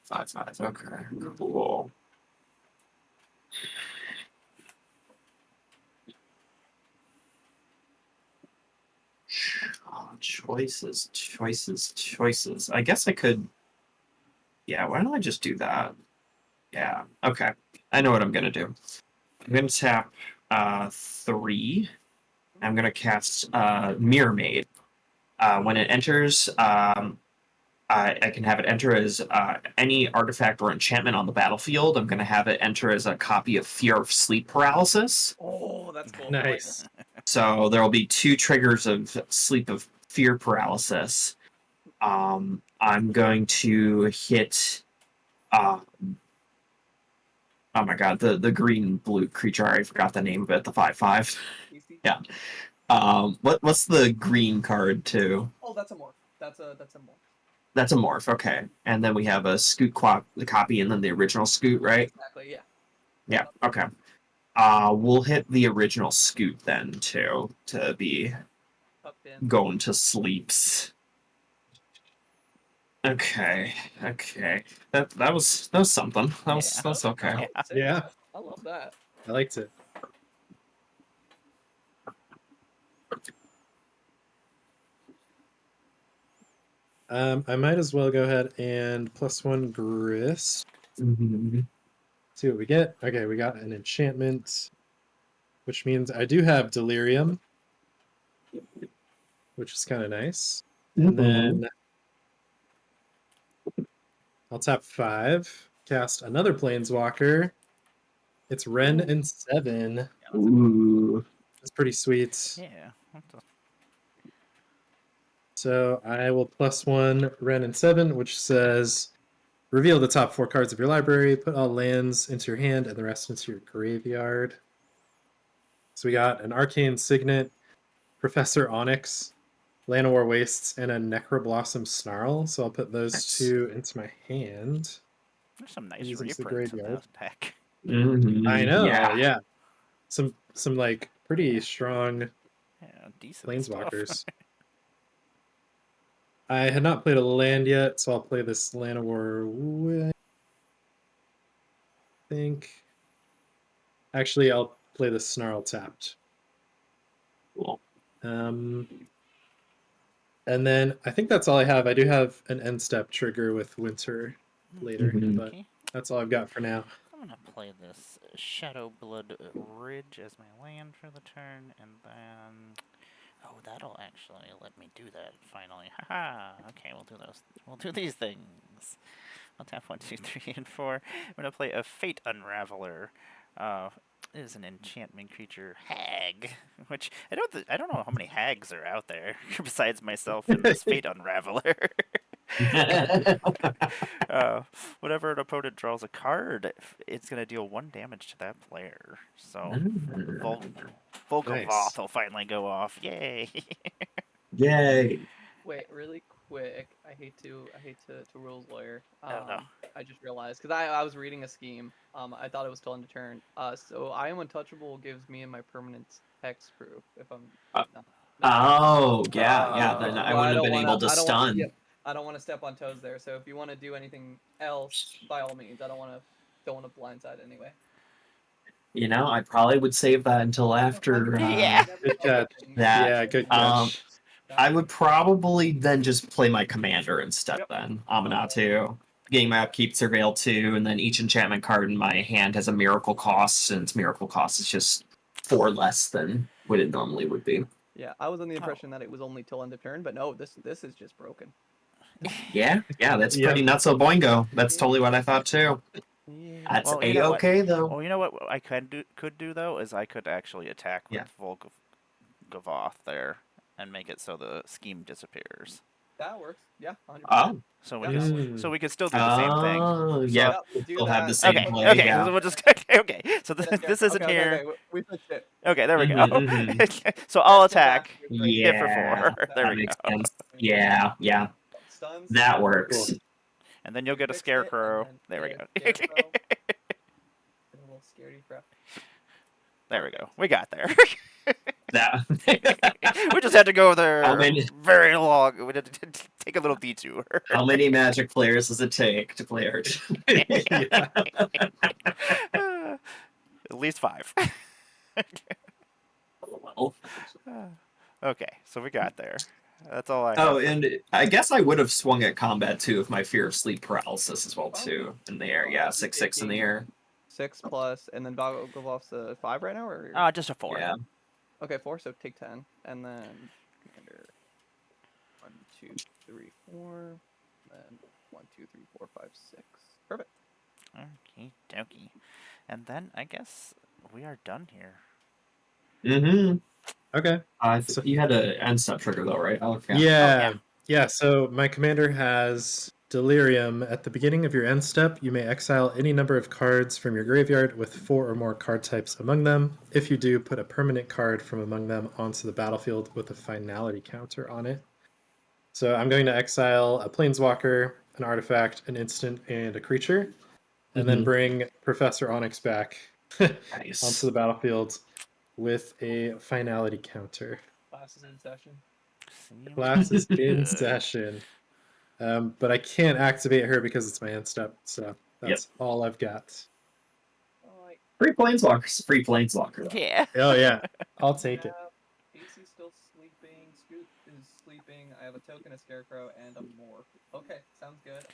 5/5. Okay. Cool. Oh, choices, choices, choices. I guess I could. Yeah, why don't I just do that? Yeah. Okay. I know what I'm gonna do. I'm gonna tap 3. I'm gonna cast Mirror Maid. When it enters, I can have it enter as any artifact or enchantment on the battlefield. I'm gonna have it enter as a copy of Fear of Sleep Paralysis. Oh, that's cool. Nice. So there will be 2 triggers of Sleep of Fear Paralysis. I'm going to hit. Oh my god, the green blue creature. I already forgot the name of it. The 5/5. Easy. Yeah. What's the green card too? Oh, that's a morph. That's a morph. That's a morph. Okay, and then we have a Scoot the copy, and then the original Scoot, right? Exactly. Yeah. Yeah. Okay. We'll hit the original Scoot then too to be Tucked in. going to sleeps. Okay. Okay. That was something. That's okay. Yeah. I love that. I liked it. I might as well go ahead and +1 grist. Mm-hmm. See what we get. Okay, we got an enchantment, which means I do have delirium, which is kind of nice. And then I'll tap 5, cast another planeswalker. It's Ren and 7. Ooh. That's pretty sweet. Yeah. So I will +1 Ren and 7, which says reveal the top 4 cards of your library, put all lands into your hand and the rest into your graveyard. So we got an Arcane Signet, Professor Onyx, Llanowar Wastes, and a Necroblossom Snarl. So I'll put those 2 into my hand. There's some nice Use into the reprints in graveyard. this deck. Mm-hmm. I know, Yeah. yeah. Some like pretty strong Yeah, decent planeswalkers. stuff. I had not played a land yet, so I'll play this Llanowar. I think. Actually, I'll play the Snarl tapped. Cool. And then I think that's all I have. I do have an end step trigger with Winter later, Mhm. but that's all I've got for now. I'm gonna play this Shadow Blood Ridge as my land for the turn, and then oh, that'll actually let me do that finally. Haha. Okay, we'll do those. We'll do these things. I'll tap 1, 2, 3, and 4. I'm gonna play a Fate Unraveler. It is an enchantment creature, Hag, which I don't know how many hags are out there besides myself and this Fate Unraveler. Whenever an opponent draws a card, it's going to deal 1 damage to that player. So, Volkovoth Nice. will finally go off. Yay! Yay. Wait, really quick. I hate to rules lawyer. Oh, no. I just realized because I was reading a scheme. I thought it was still end of turn. So I am untouchable gives me and my permanents hexproof if I'm not. Oh, yeah. Then I But wouldn't have been wanna- able to I don't wanna- stun. yep, I don't want to step on toes there. So if you want to do anything else, by all means. I don't want to blindside anyway. You know, I probably would save that until after. Yeah. Good catch. That. Yeah, good catch. I would probably then just play my commander instead. Yep. Then Aminatu, getting my upkeep, Surveil 2, and then each enchantment card in my hand has a miracle cost, and its miracle cost is just 4 less than what it normally would be. Yeah, I was under the impression that it was only till end of turn, but no, this is just broken. Yeah, that's Yep. pretty nuts. Boingo. That's totally what I thought too. Yeah. That's Well, you know what? A-okay though. Well, you know what I could do though is I could actually attack with Volkovoth there and make it so the scheme disappears. That works. Yeah, 100%. Oh. So we Yeah. so we could still do the same thing. Oh, yeah. We'll do We'll have the that. same Okay, play. okay, Yeah. so we'll just okay. So Yes, this isn't okay, here. Okay. We fixed it. Okay, there we go. Mhm, So I'll Let's go back. attack. Yeah. Hit for 4. There That we makes go. sense. Yeah. Stuns. That works. Cool. And then you'll get a Fixed it, and scarecrow. then- There we yeah, go. scarecrow. A little scaredy crap. There we go. We got there. That. We just had to go How there many? very long. We had to take a little detour. How many Magic players does it take to play Archenemy? Yeah. At least 5. Well, Okay, so we got there. That's all I oh, have. and I guess I would have swung at combat too if my fear of sleep paralysis as well Fine. too in the air. Yeah, 6/6 in the air. 6 plus, and then Valgolov's a 5 right now, or Just a 4. Yeah. okay, 4. So take 10, and then commander 1, 2, 3, 4, then 1, 2, 3, 4, 5, 6. Perfect. Okie dokie. And then I guess we are done here. Mm-hmm. Okay. So, You had an end step trigger though, right? Oh, yeah. yeah. Yeah, so my commander has Delirium. At the beginning of your end step, you may exile any number of cards from your graveyard with 4 or more card types among them. If you do, put a permanent card from among them onto the battlefield with a finality counter on it. So I'm going to exile a Planeswalker, an artifact, an instant, and a creature, and then bring Professor Onyx back Nice. onto the battlefield with a finality counter. Class is in session. Seems Class is in good. session. But I can't activate her because it's my end step, so that's all I've got. Alright. Free Planeswalkers. Free Planeswalker. Yeah. Oh yeah, I'll take it. AC's still sleeping. Scoot is sleeping. I have a token, a scarecrow, and a morph. Okay, sounds good.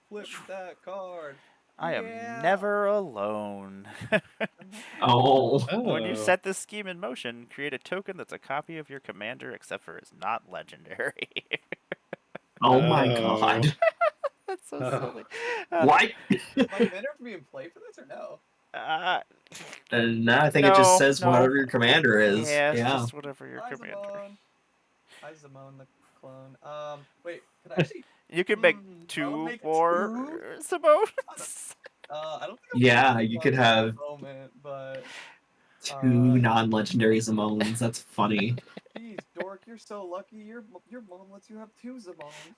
Flip that card. I am Yeah. never alone. Oh. When you Oh. set this scheme in motion, create a token that's a copy of your commander except for is not legendary. Oh my Oh. god. That's so Oh. silly. What? Does my commander have to be in play for this, or no? And now I think it just says whatever your commander is. Yeah, it's Yeah. just whatever your Hi, commander. Zamone. Hi, Zamone the clone. Wait, could I actually? You can make I'll 2 make more 2? Simones. I don't think I'm Yeah, playing you could Zamone at have the moment, but 2 non-legendary Zamones. That's funny. geez, Dork, you're so lucky. Your mom lets you have 2 Zamone.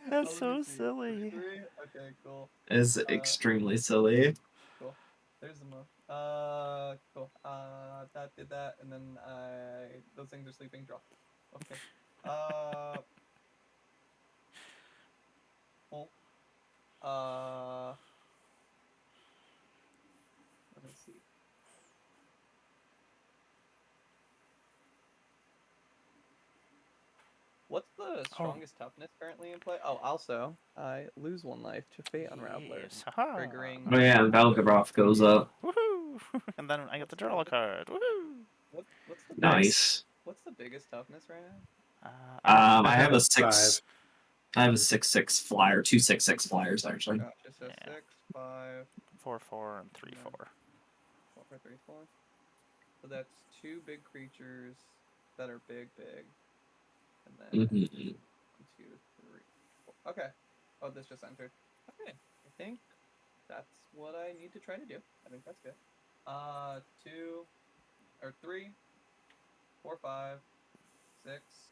That's so silly. 3? Okay, cool. Is extremely silly. Cool. There's the mo. Cool. That did that, and then those things are sleeping. Draw. Okay. Cool. Let me see. What's the strongest toughness currently in play? Oh, also, I lose 1 life to Fate Unraveler, Yes. Haha. triggering. Oh yeah, Valgaroth goes up. Woohoo! And then I get to draw a card. Woohoo! What's the Nice. what's the biggest toughness right now? I have a 6. 5. I have a 6/6 flyer. 2 6/6 flyers actually. Gotcha. So Yeah. 6, 5, 4/4 and 3/4. 4, 4, 3, 4. So that's 2 big creatures that are big, and then 1, 2, 3, 4. Okay. Oh, this just entered. Okay. I think that's what I need to try to do. I think that's good. 2 or 3, 4, 5, 6,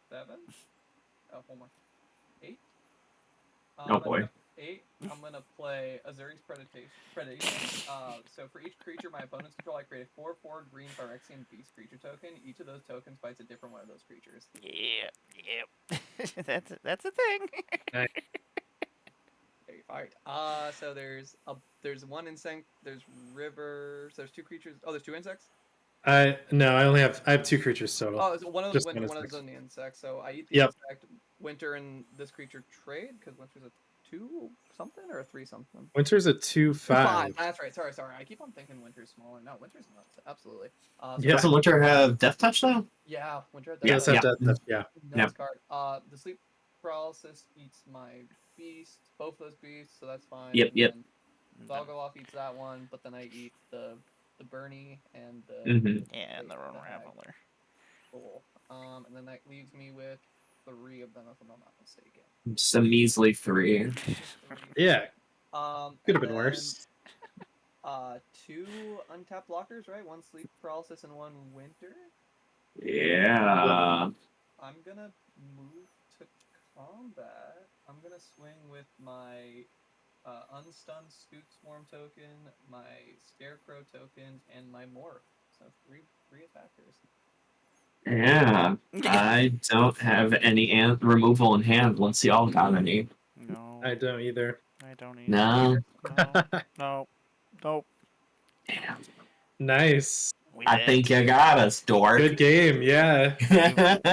7. Oh, 1 more. 8. Oh boy. 8. I'm gonna play Azuri's Predation. So for each creature my opponents control, I create a 4/4 green Phyrexian Beast creature token. Each of those tokens fights a different one of those creatures. Yeah, yep. That's a thing. Nice. Okay, alright. So there's 1 insect, there's rivers, there's 2 creatures. Oh, there's 2 insects? I have 2 creatures total. Oh, so one of Just one, one one of insect. those on the insect. So I eat the Yep. insect. Winter and this creature trade because Winter's a 2 something or a 3 something. Winter's a 5. 2/5. That's right. Sorry. I keep on thinking Winter's smaller. No, Winter's not. Absolutely. So Yeah. Doesn't Winter have Death Touch though? Yeah, Winter had He that. does have that. Yeah. Nice card. The sleep paralysis eats my beast. Both those beasts, so that's fine. Yep. And Valgaloth eats that one, but then I eat the Bernie and the Yeah, and the Unraveler. Cool. And then that leaves me with 3 of them, if I'm not mistaken. Just a measly 3. Yeah. Could have been then, worse. 2 untapped blockers, right? 1 sleep paralysis and 1 winter. Yeah. I'm gonna move to combat. I'm gonna swing with my Unstunned Duskmourn token, my Scarecrow token, and my Morph. So three attackers. Yeah. I don't have any removal in hand unless y'all got any. No, I don't either. I don't either. No. No, no, nope. Damn. Nice. We I did. think you got us, dork. Good game. Yeah.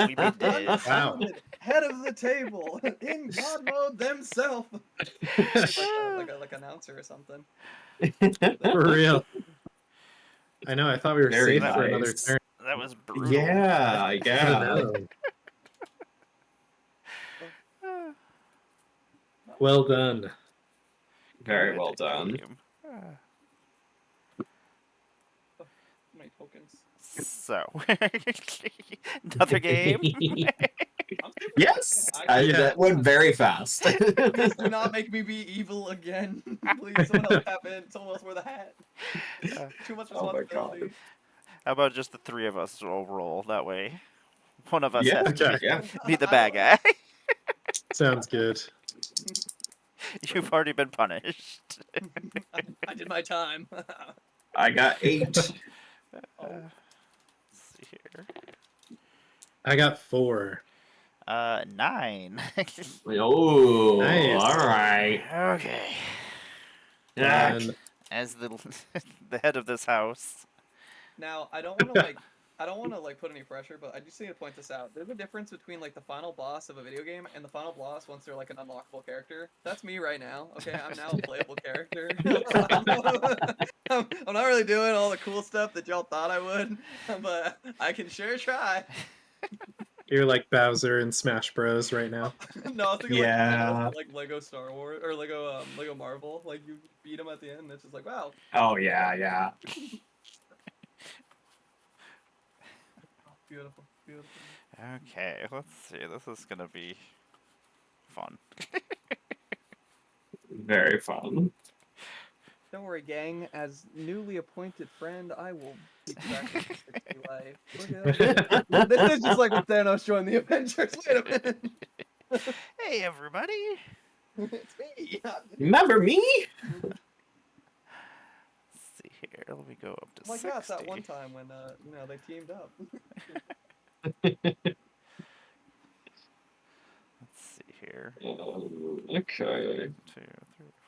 We be dead. Wow. Unfounded, head of the table, in God mode themselves. like announcer or something. For real. I know. I thought we were Very safe for another nice. turn. That was brutal. Yeah, I yeah. know. Well done. Very Good well done. game. My tokens. So, another game. Yes, I- that went very fast. Please do not make me be evil again. Please, someone else tap in. Someone else wear the hat. Too much Oh my responsibility. How about just the three of us will roll? That way, one of us Yeah, has to okay. yeah. be the bad guy. Sounds good. You've already been punished. I did my time. I got 8. Let's see here. I got 4. 9. Oh, Nice. all right. Okay. Yeah. Done. As the the head of this house. Now, I don't want to put any pressure, but I just need to point this out. There's a difference between like the final boss of a video game and the final boss once they're like an unlockable character. That's me right now. Okay, I'm now a playable character. I'm not really doing all the cool stuff that y'all thought I would, but I can sure try. You're like Bowser in Smash Bros. Right now. No, I was thinking Yeah. like Lego Star Wars or Lego Marvel. Like you beat him at the end, and it's just like wow. Oh yeah, yeah. Beautiful, beautiful. Okay, let's see. This is gonna be fun. Very fun. Don't worry, gang. As newly appointed friend, I will keep track of your 60 life. Look at this is just like when Thanos joined the Avengers. Wait a minute. Hey, everybody! It's me. Remember me? Let's see here. Let me go up to Oh my 60. god, that one time when they teamed up. Let's see here. Okay. 2, 3,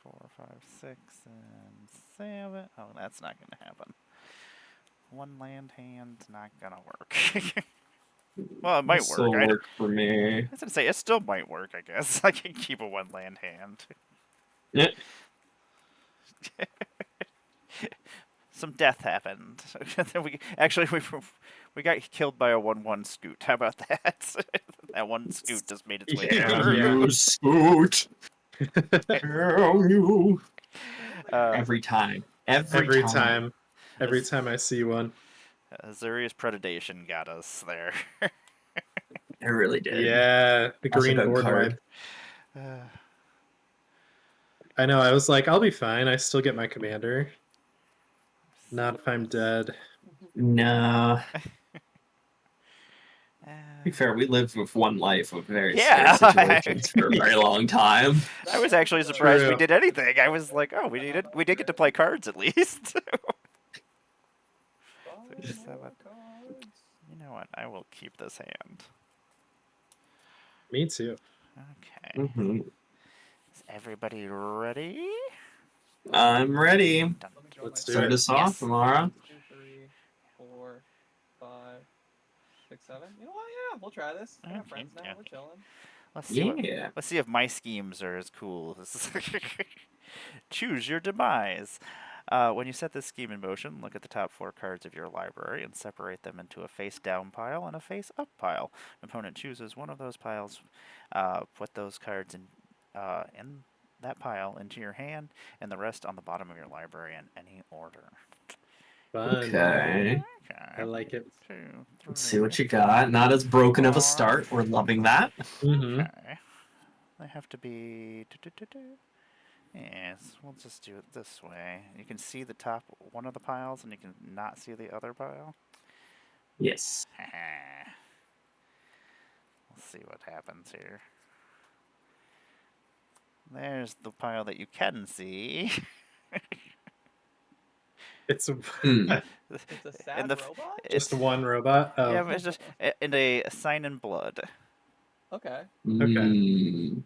4, 5, 6, and 7. Oh, that's not gonna happen. One land hand's not gonna work. Well, it might This work. will work for me. I was gonna say it still might work. I guess I can keep a one land hand. Yeah. Some death happened. we got killed by a 1/1 scoot. How about that? That one scoot just made its way Yeah. there. You scoot. Damn you. Every time. Every time. Every time I see one. Zuri's predation got us there. It really did. Yeah, the That's a green good board card. wipe. I know, I was like, I'll be fine. I still get my commander. Not if I'm dead. No. To be fair, we lived with one life of very Yeah. scary situations for a very long time. I was actually surprised we True. did anything. I was like, oh, we did get to play cards at least. You know what? I will keep this hand. Me too. Okay. Mhm. Is everybody ready? I'm ready. Dun, Let's do Start it. us off, Amara. 2, 3, 4, 5, 6, 7. You know what? Yeah, we'll try this. I got Okay, friends now. yeah. We're chilling. Let's see Yeah. let's see if my schemes are as cool. Choose your demise. When you set this scheme in motion, look at the top 4 cards of your library and separate them into a face-down pile and a face-up pile. An opponent chooses one of those piles. Put those cards in that pile into your hand, and the rest on the bottom of your library in any order. Fun. Okay. I like it. 2, 3. Let's see what you got. Not as broken of a start. We're loving that. Mm-hmm. Okay. They have to be. Yes, we'll just do it this way. You can see the top one of the piles, and you can not see the other pile. Yes. Let's see what happens here. There's the pile that you can see. It's Hmm. It's a In sad the robot? just it's one robot. Oh, yeah, it's just in a sign in blood. Okay. Okay. Hmm.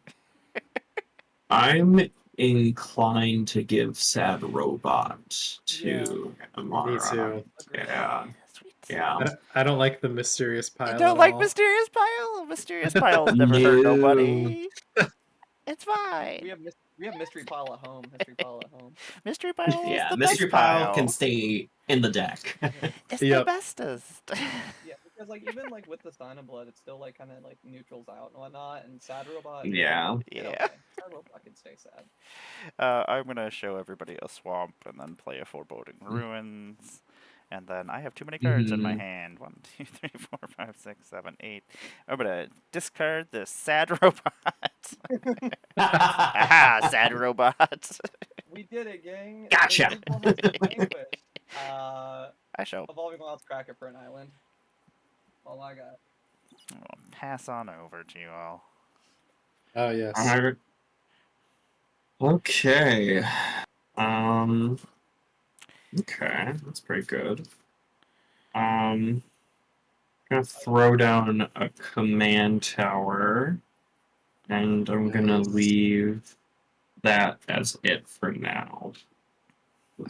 I'm inclined to give Sad Robot Yeah. to Me Amara. too. Agreed. Yeah, Sweet. yeah. I don't like the mysterious You pile don't at like all. Mysterious Pile? Mysterious Pile's never hurt No. nobody. It's fine. We have mystery pile at home. Mystery pile at home. Mystery Pile is Yeah, the Mystery best Pile can pile. stay in the deck. Yeah. It's the Yep. bestest. Yeah, because like even like with the sign of blood, it still like kind of like neutrals out and whatnot. And sad robot, Yeah. it Yeah. okay. Sad robot can stay sad. I'm gonna show everybody a swamp and then play a foreboding ruins. And then I have too many cards in my Mhm. hand. 1, 2, 3, 4, 5, 6, 7, 8. I'm gonna discard the sad robot. Aha, sad robot. We did it, gang. Gotcha. The evil has been vanquished. I shall Evolving Wilds Cracker for an island. All I got. pass on over to you all. Oh yes. Alright. Okay. Um. Okay, that's pretty good. Gonna throw down a command tower, and I'm gonna Nice. leave that as it for now.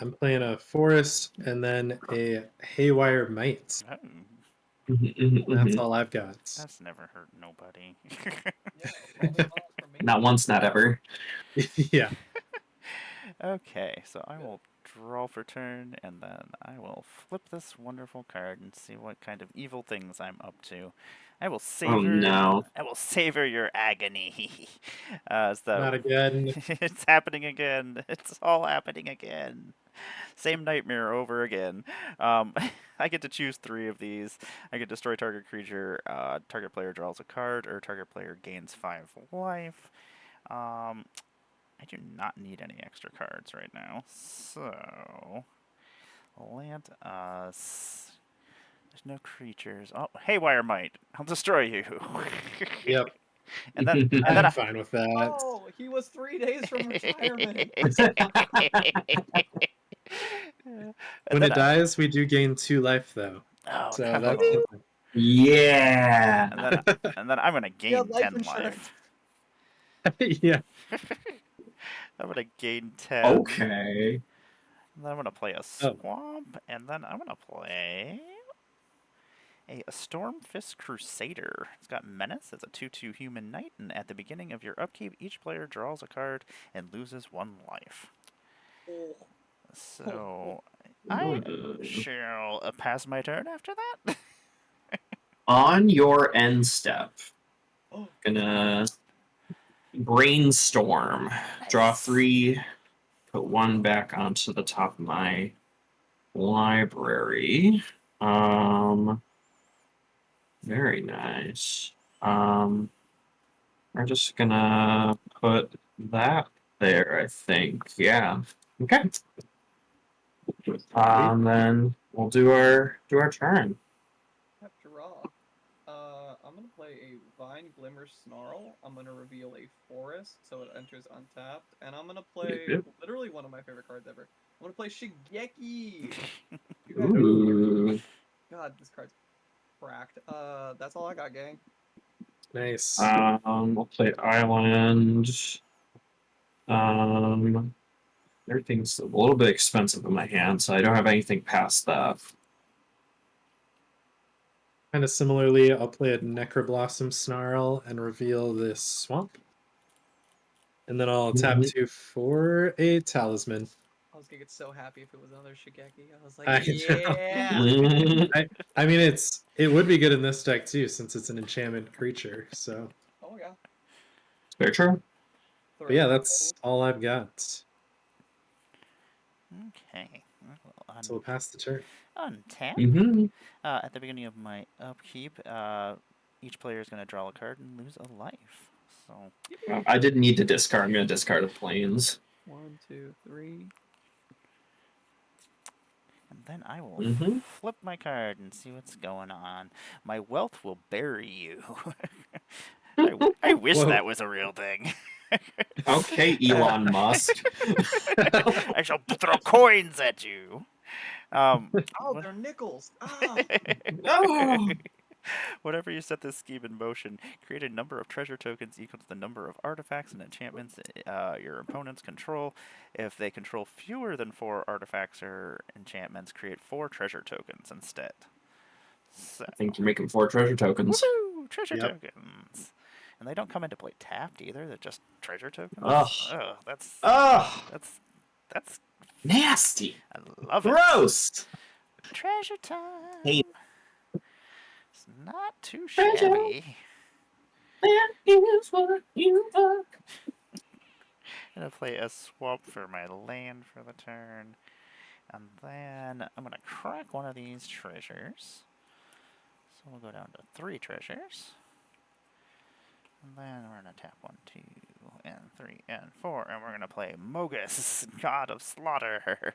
I'm playing a forest and then a haywire mite. Oh, That's all I've got. that's never hurt nobody. Yeah, evolving wilds for me. Not once, not ever. Yeah. Okay, so I will draw for turn, and then I will flip this wonderful card and see what kind of evil things I'm up to. I will Oh savor. no. I will savor your agony. Not again. It's happening again. It's all happening again. Same nightmare over again. I get to choose 3 of these. I can destroy target creature. Target player draws a card, or target player gains 5 life. I do not need any extra cards right now, so let us. There's no creatures. Oh, Haywire Might! I'll destroy you. Yep. and then I'm fine with that. Oh, he was 3 days from retirement. And When then it dies, we do gain 2 life though. oh So no! that's something. Yeah. And then I'm gonna Yeah, gain life 10 insurance. life. Yeah. I'm gonna gain 10. Okay. And then I'm gonna play a Oh. swamp, and then I'm gonna play a Stormfist Crusader. It's got Menace. It's a 2/2 human knight, and at the beginning of your upkeep, each player draws a card and loses 1 life. Oh. So I shall pass my turn after that. On your end step, Oh. gonna brainstorm. Draw Nice. 3. Put 1 back onto the top of my library. Very nice. We're just gonna put that there, I think. Yeah. Okay. Then we'll do our turn. Have to draw. I'm gonna play a Vine Glimmer Snarl. I'm gonna reveal a forest, so it enters untapped, and I'm gonna play Yep. literally one of my favorite cards ever. I'm gonna play Shigeki. You guys- Ooh. God, this card's cracked. That's all I got, gang. Nice. We'll play Island. Everything's a little bit expensive in my hand, so I don't have anything past that. Kind of similarly, I'll play a Necroblossom Snarl and reveal this swamp. And then I'll tap 2 for a talisman. I was gonna get so happy if it was another Shigeki. I was like, I know. yeah. I mean, it would be good in this deck too, since it's an enchantment creature. So, Oh my god. Very true. but yeah, that's all I've got. Okay. So we'll pass the turn. Untap. Mm-hmm. At the beginning of my upkeep, each player is going to draw a card and lose a life. So I didn't need to discard. I'm gonna discard the planes. 1, 2, 3. and then I will Mhm. flip my card and see what's going on. My wealth will bury you. I wish Whoa. that was a real thing. Okay, Elon Musk. I shall throw coins at you. Oh, What- they're nickels. Ah. Oh, Whenever you set this scheme in motion, create a number of treasure tokens equal to the number of artifacts and enchantments your opponents control. If they control fewer than 4 artifacts or enchantments, create 4 treasure tokens instead. So, I think you're making 4 treasure tokens. woohoo! Treasure Yep. tokens. And they don't come into play tapped either. They're just treasure tokens. Ugh. Ugh, that's Ugh, that's. nasty. I love it. Gross. Treasure time. Hate It's not too Treasure. shabby. That is what you are. I'm gonna play a swamp for my land for the turn. And then I'm gonna crack one of these treasures. So we'll go down to 3 treasures. And then we're gonna tap 1, 2, and 3, and 4, and we're gonna play Mogus, God of Slaughter.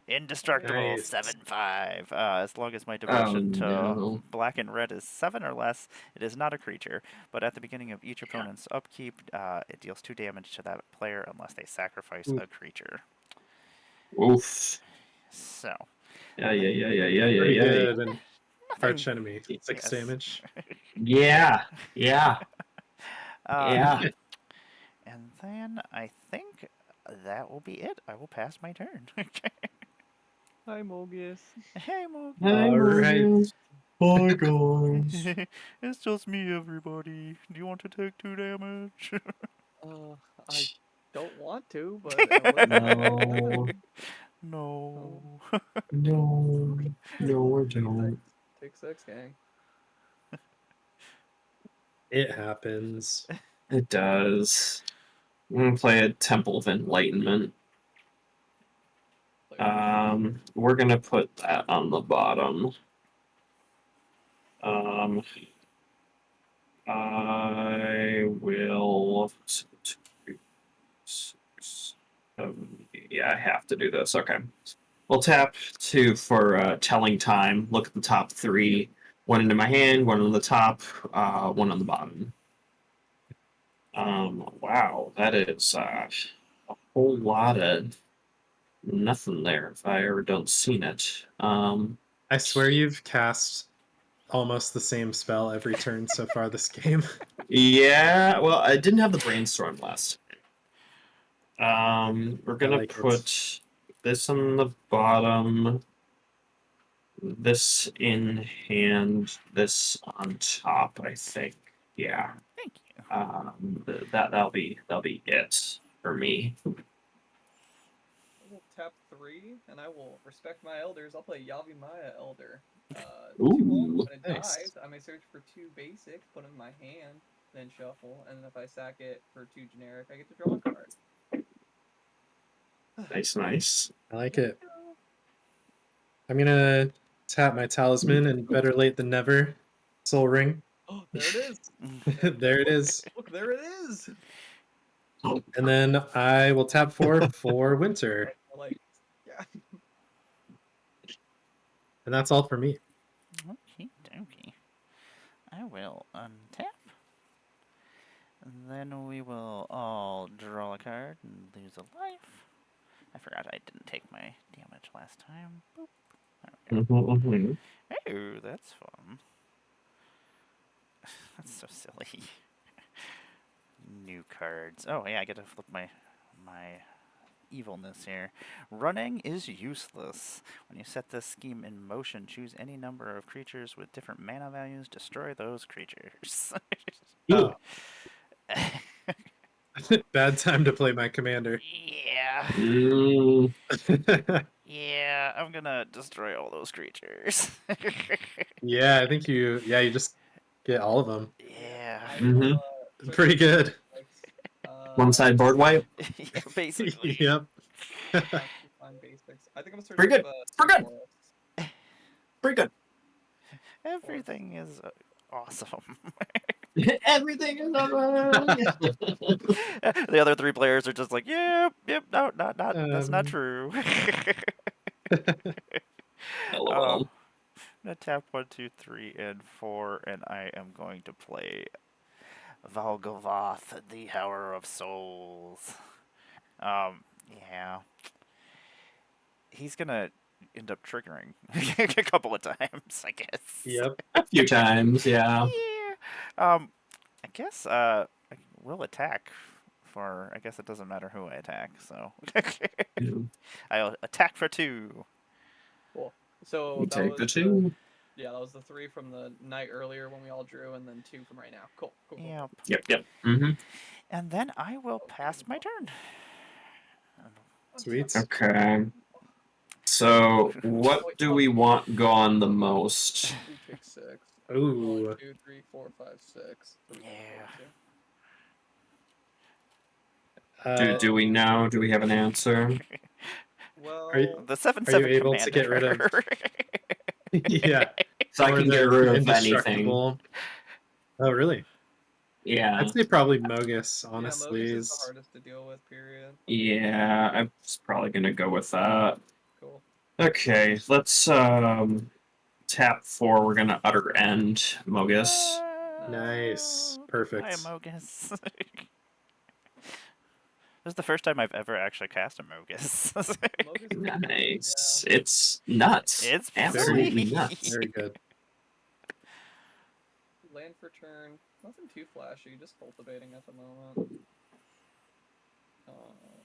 Indestructible Nice. 7/5. As long as my devotion to no. black and red is 7 or less, it is not a creature. But at the beginning of each opponent's upkeep, it deals 2 damage to that player unless they sacrifice Ooh. a creature. Oof. So, Yeah. Pretty good. And nothing. Archenemy, 6 Yes. damage. Yeah. And then I think that will be it. I will pass my turn. Hi, Mogus. Hey, Mo. All right. Bye, guys. It's just me, everybody. Do you want to take 2 damage? I don't want to, but I will. No. No. No. No, I don't. Take 6, gang. It happens. It does. I'm gonna play a Temple of Enlightenment. We're gonna put that on the bottom. I will. Yeah, I have to do this. Okay. We'll tap 2 for telling time. Look at the top 3. 1 into my hand, 1 on the top, 1 on the bottom. Wow, that is a whole lot of nothing there if I ever don't seen it. I swear you've cast almost the same spell every turn so far this game. Yeah, well, I didn't have the brainstorm last. We're gonna like it. put this on the bottom, this in hand, this on top. I think. Yeah. Thank you. That'll be it for me. I will tap 3, and I will respect my elders. I'll play Yavimaya Elder. 2 Ooh, when it nice. dies, I may search for 2 basic, put them in my hand, then shuffle, and then if I sack it for 2 generic, I get to draw a card. Nice. I like it. I'm gonna tap my talisman and better late than never. Soul ring. Oh, there it is. There it is. Look, there it is. And then I will tap 4 for winter. Like, yeah. And that's all for me. Okie dokie. I will untap. And then we will all draw a card and lose a life. I forgot I didn't take my damage last time. Boop. Oh, that's fun. That's so silly. New cards. Oh yeah, I get to flip my evilness here. Running is useless. When you set this scheme in motion, choose any number of creatures with different mana values. Destroy those creatures. Ooh. Bad time to play my commander. Yeah. Mm, Yeah, I'm gonna destroy all those creatures. Yeah, I think you just get all of them. Yeah. I will, switch Pretty to good. one side board wipe. Yeah, basically. Yep. on basics. I think I'm gonna start Pretty with, good. Pretty good. Forest. Pretty good. Everything is awesome. Everything is The other 3 players are just like, yep, no, not that's not true. LOL. I'm gonna tap 1, 2, 3, and 4, and I am going to play Valgavoth, the Hour of Souls. Yeah, he's gonna end up triggering a couple of times, I guess. Yep. A few times, yeah. Yeah. I guess we'll attack for. I guess it doesn't matter who I attack, so I'll attack for 2. Cool. So You that take was the 2. yeah, that was the 3 from the night earlier when we all drew, and then 2 from right now. Cool. Yep. Yep. Mm-hmm. And then I will pass my turn. Sweet. Okay. So, what do we want gone the most? We take 6. Ooh. 1, 2, 3, 4, 5, 6. Yeah. Do we know? Do we have an answer? Well, The 7/7 Are you able commander. to get rid of? Yeah. So I Or can the get rid of anything. indestructible. Oh, really? Yeah. I'd say probably Mogus, honestly. Yeah, Mogus is the hardest to deal with, period. Yeah, I'm probably gonna go with that. Cool. Okay, let's tap 4. We're gonna utter end Mogus. Nice. Goodbye, Perfect. Mogus. This is the first time I've ever actually cast a Mogus. Mogus is Nice. It's nuts. It's absolutely silly. nuts. Very good. Land for turn. Nothing too flashy, just cultivating at the moment.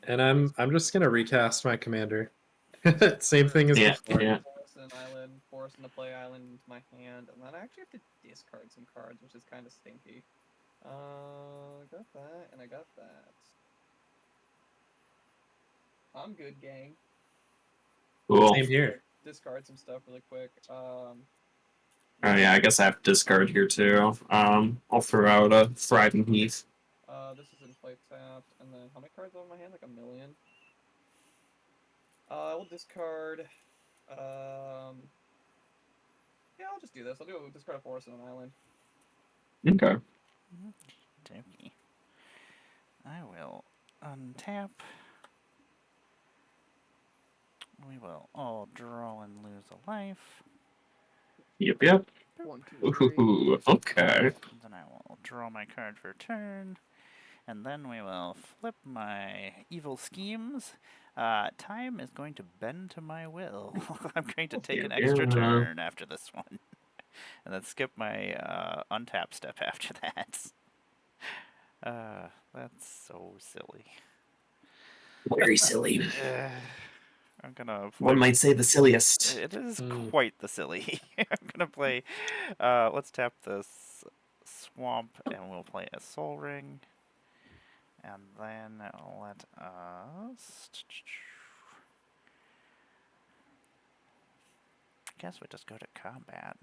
And I'm just gonna recast my commander. Same thing as Yeah, before. yeah. Force an island, force into play island into my hand, and then I actually have to discard some cards, which is kind of stinky. I got that, and I got that. I'm good, gang. Cool. Same here. Discard some stuff really quick. Oh yeah, I guess I have to discard here too. I'll throw out a Thriving Heath. This is in play tapped, and then how many cards do I have in my hand? Like a million. I will discard. Yeah, I'll just do this. I'll do discard a forest and an island. Okay. Dokey. I will untap. We will all draw and lose a life. Yep. 1, 2, 3. Ooh, okay. Then I will draw my card for turn. And then we will flip my evil schemes. Time is going to bend to my will. I'm going to take an extra turn after this one. And then skip my untap step after that. That's so silly. Very silly. I'm gonna. One might say the silliest. It is quite the silly. I'm gonna play. Let's tap this swamp, and we'll play a Soul Ring, and then let us. I guess we just go to combat,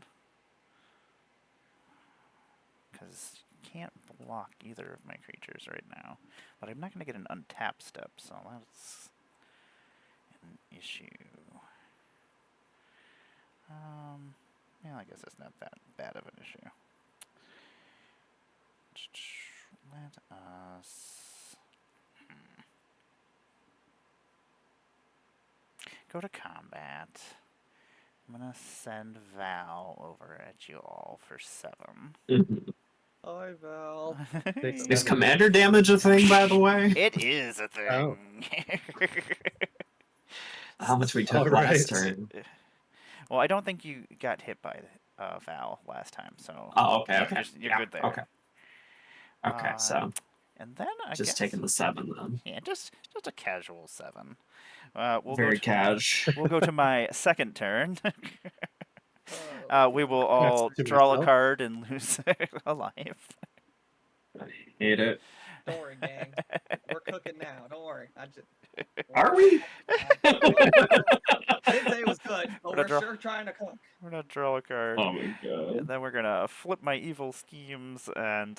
because you can't block either of my creatures right now. But I'm not gonna get an untap step, so that's an issue. Yeah, I guess it's not that bad of an issue. Let us go to combat. I'm gonna send Val over at you all for 7. Hi, Val. Is commander damage a thing, by the way? It is a thing. Oh. How much we took last turn? Well, I don't think you got hit by Val last time, so. Oh, okay. You're good there. Okay, so. And then I just guess, taking the 7 then. Yeah, just a casual 7. Very cash. We'll go to my second turn. Oh, We will all draw a card and lose a life. I hate it. Don't worry, gang. We're cooking now. Don't worry. Are we? I didn't say it was good, but we're sure trying to cook. We're gonna draw a card. Oh my god. And then we're gonna flip my evil schemes, and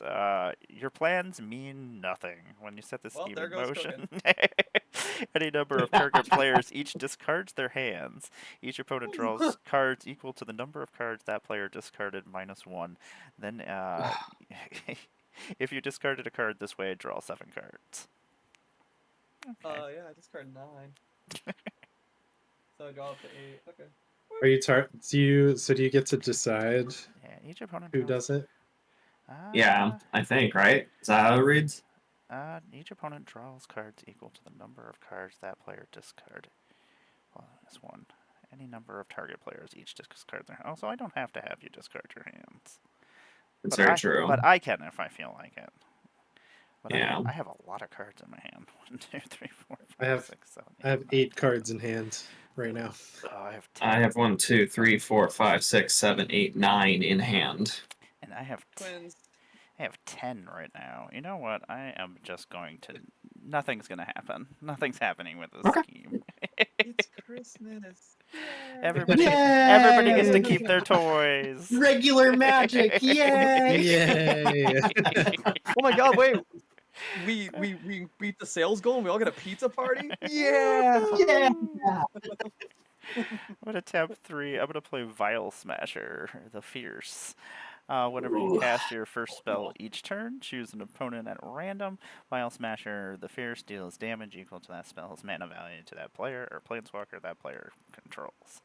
your plans mean nothing when you set the scheme in motion. Any number of target players each discards their hands. Each opponent draws cards equal to the number of cards that player discarded -1. Then, if you discarded a card this way, draw 7 cards. Okay. Yeah, I discarded 9. So I draw up to 8. Okay. Are you do you get to decide Yeah, each opponent who does it? Yeah, I think, right? Is that how it reads? Each opponent draws cards equal to the number of cards that player discarded. Well, that's one. Any number of target players each discard their. Also, I don't have to have you discard your hands, It's very true. but I can if I feel like it. But Yeah. I have a lot of cards in my hand. 1, 2, 3, 4, I 5, have 6, 7, I 8, have 9. 8 cards in hand right now. Oh, I have 10. I have 1, 2, 3, 4, 5, 6, 7, 8, 9 in hand. And I have Twins. I have 10 right now. You know what? I am just going to. Nothing's going to happen. Nothing's happening with this Okay. scheme. It's Christmas. Yay. Everybody gets to Yay! keep their toys. Regular magic, yay! Yay! Oh my god, wait. We beat the sales goal and we all get a pizza party? Yeah! Yeah! I'm going to tap 3. I'm going to play Vile Smasher, the Fierce. Whenever you Ooh. cast your first spell each turn, choose an opponent at random. Vile Smasher, the Fierce, deals damage equal to that spell's mana value to that player or planeswalker that player controls.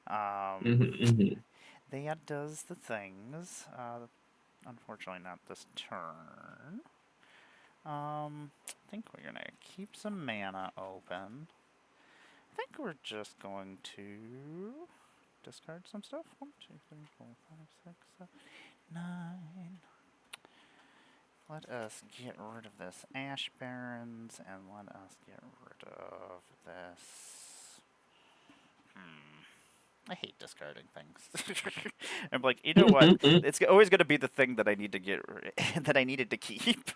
That does the things. Unfortunately, not this turn. I think we're going to keep some mana open. I think we're just going to discard some stuff. 1, 2, 3, 4, 5, 6, 7, 9. Let us get rid of this Ash Barrens, and let us get rid of this. I hate discarding things. I'm like, you know what? It's always going to be the thing that I need to get that I needed to keep.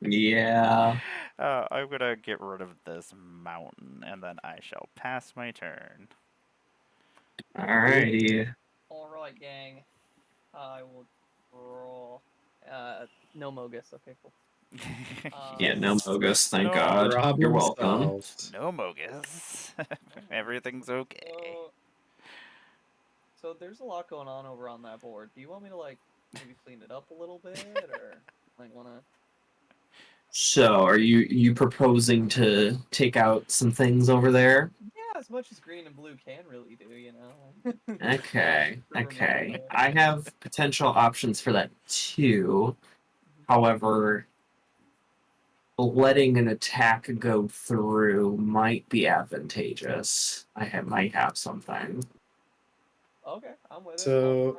Yeah. I'm going to get rid of this mountain, and then I shall pass my turn. Alrighty. Alright, gang. I will draw. No Mogus. Okay, cool. Yeah, no Mogus, thank No God. Problem You're welcome. solved. No Mogus. Everything's okay. So there's a lot going on over on that board. Do you want me to like maybe clean it up a little bit, or like wanna? So, are you proposing to take out some things over there? Yeah, as much as green and blue can really do, you know. Okay, River okay. Mountain. I have potential options for that too. However, letting an attack go through might be advantageous. Might have something. Okay, I'm with it. So-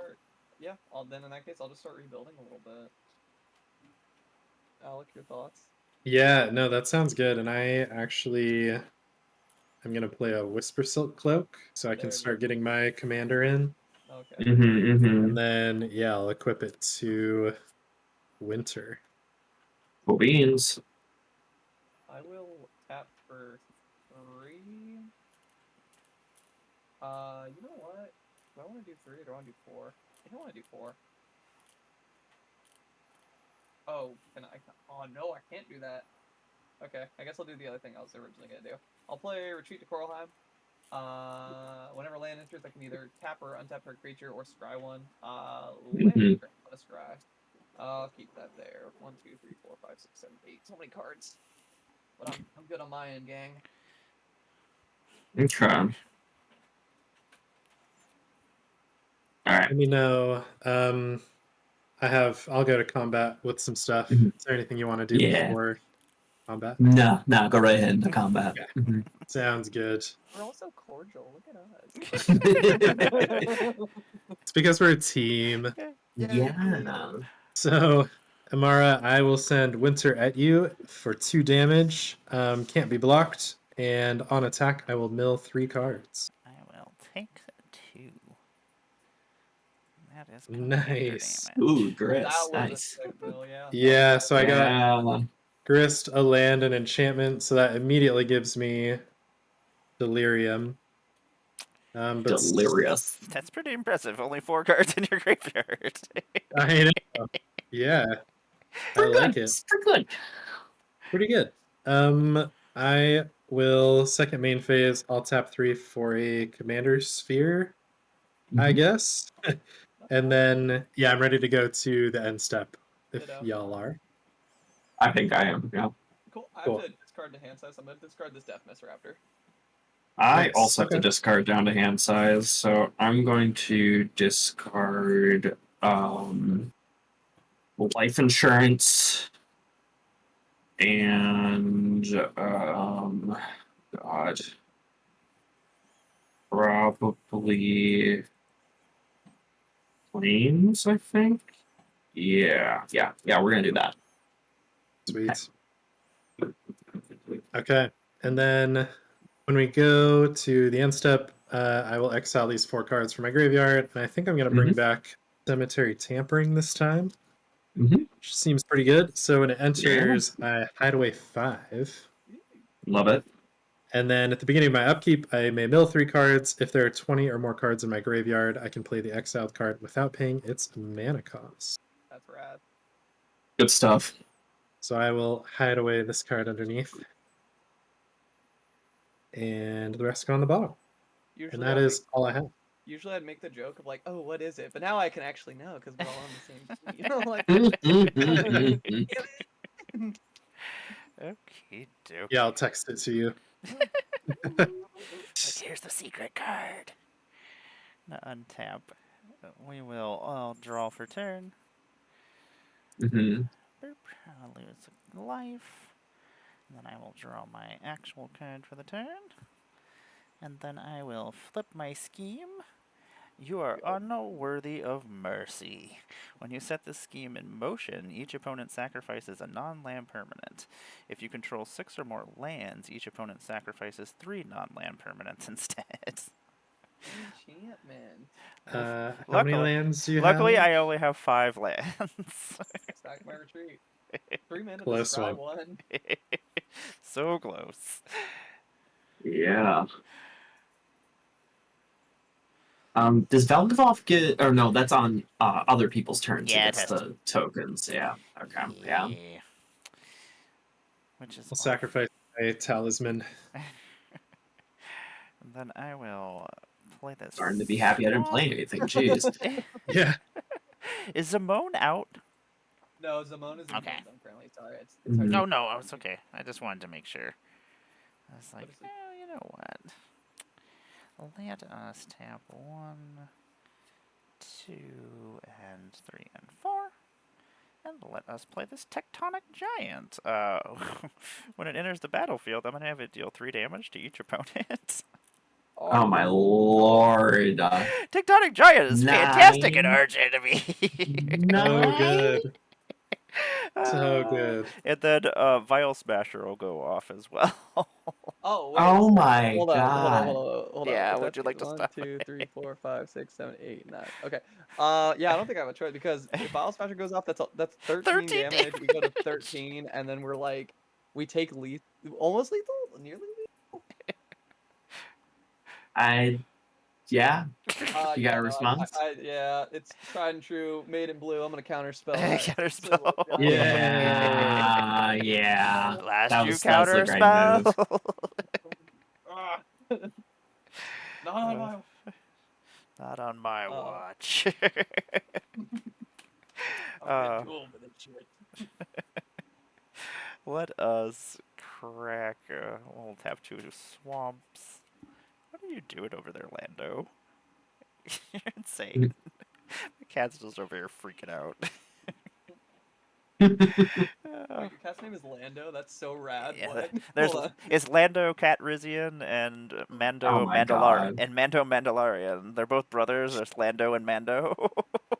Yeah, then in that case, I'll just start rebuilding a little bit. Alec, your thoughts? Yeah, no, that sounds good. And I actually I'm gonna play a Whisper Silk Cloak so I There can it start is. getting my commander in. Okay. And then yeah, I'll equip it to Winter. Cool beans. I will tap for 3. You know what? Do I want to do 3 or do I want to do 4? I think I want to do 4. Oh, oh no, I can't do that. Okay, I guess I'll do the other thing I was originally gonna do. I'll play Retreat to Coralheim. Whenever land enters, I can either tap or untap her creature or scry one. Land enter, let us scry. I'll keep that there. 1, 2, 3, 4, 5, 6, 7, 8. So many cards. But I'm good on my end, gang. Okay. Alright. Let me know. I'll go to combat with some stuff. Is there anything you want to do before combat? No, go right ahead into combat. Okay. Sounds good. We're all so cordial. Look at us. It's because we're a team. Yeah. So, Amara, I will send Winter at you for 2 damage. Can't be blocked. And on attack, I will mill 3 cards. I will take 2. That is Nice. damage. Ooh, Gris. That was Nice. a sick mill, yeah. Yeah, so I got Yeah. Grist, a land, and enchantment, so that immediately gives me Delirium. But Delirious. That's pretty impressive. Only 4 cards in your graveyard. I know. Yeah, I like it. Pretty good. Pretty good. I will second main phase. I'll tap 3 for a commander sphere, I guess. And then yeah, I'm ready to go to the end step if Ditto. y'all are. I think I am, yeah. Cool. I Cool. have to discard the hand size. I'm gonna discard this Death Mist Raptor. I Nice. also have to Okay. discard down to hand size, so I'm going to discard life insurance, and God, probably planes, I think. Yeah. We're gonna do that. Sweet. Okay, and then when we go to the end step, I will exile these 4 cards from my graveyard, and I think I'm going to bring back Cemetery Tampering this time, Mm-hmm. which seems pretty good. So when it enters, I hide away 5. Love it. And then at the beginning of my upkeep, I may mill 3 cards. If there are 20 or more cards in my graveyard, I can play the exiled card without paying its mana cost. That's rad. Good stuff. So I will hide away this card underneath. And the rest go on the bottom. Usually And that is all I have. Usually I'd make the joke of like, oh, what is it? But now I can actually know because we're all on the same team. You know, like. Okay, doke. Yeah, I'll text it to you. But here's the secret card. Now untap. We will draw for turn. Mm-hmm. I'll lose a life. And then I will draw my actual card for the turn. And then I will flip my scheme. You are unworthy of mercy. When you set this scheme in motion, each opponent sacrifices a non-land permanent. If you control 6 or more lands, each opponent sacrifices 3 non-land permanents instead. Enchantment. How many lands do you have? Luckily, I only have 5 lands. Stack my retreat. 3 mana to Close scry one. 1. So close. Yeah. Does Valgavoth get? Or no, that's on other people's turns. Yeah, it it gets has the tokens. Yeah. Okay. Yeah. Which is I'll sacrifice a talisman. And then I will play this. Starting to be happy I didn't play anything. Jeez. Yeah. Is Zamone out? No, Zamon is in Okay. Blunderdome currently. Sorry, it's hard to No, no, it's okay. I just wanted to make sure. I was like, What is it? well, you know what? Let us tap 1, 2, and 3, and 4. And let us play this Tectonic Giant. When it enters the battlefield, I'm going to have it deal 3 damage to each opponent. Oh my lord. Tectonic Giant is fantastic in 9. Archenemy. So good. So good. And then Vial Smasher will go off as well. Oh, wait. Oh my Hold on, god. hold on. Yeah, If would that's you like to 1, stop? 2, 3, 4, 5, 6, 7, 8, 9. Okay. Yeah, I don't think I have a choice because if Vial Smasher goes off, that's 13 13 damage. We go to 13, and then we're like, we take almost lethal, nearly lethal. Yeah. You got Yeah, a no, response? yeah, it's tried and true. Made in blue. I'm gonna counterspell Counterspell. Yeah. Yeah. Last That you was the right counterspell. Not on my. Not on my watch. I'm too old for this shit. Let us crack. We'll have 2 swamps. What are you doing over there, Lando? You're insane. My cat's just over here freaking out. Wait, your cat's name is Lando? That's so rad. Yeah, What? there's Hold on. it's Lando Catrizian and Mando Oh my God. Mandalorian. They're both brothers. There's Lando and Mando.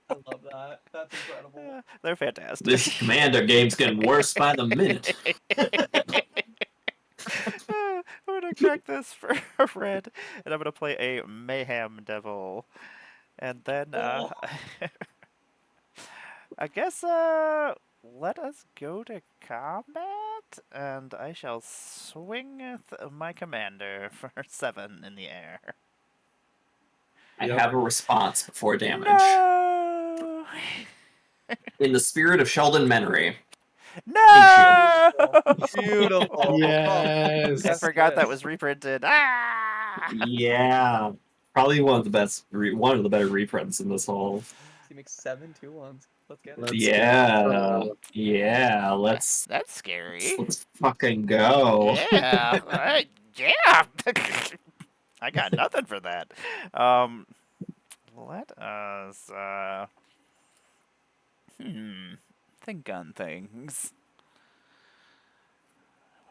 I love that. That's incredible. They're fantastic. This Commander game's getting worse by the minute. I'm gonna crack this for red, and I'm gonna play a Mayhem Devil, and then I guess let us go to combat, and I shall swing my commander for 7 in the air. I have a response before damage. No! In the spirit of Sheldon Menery. No! Beautiful. Yes. I forgot that was reprinted. Ah! Yeah. Probably one of the better reprints in this whole. He makes 7 2-1s. Let's get it. Let's Yeah. go. Yeah. Let's That's scary. fucking go. Yeah. Yeah. I got nothing for that. Let us Think on things.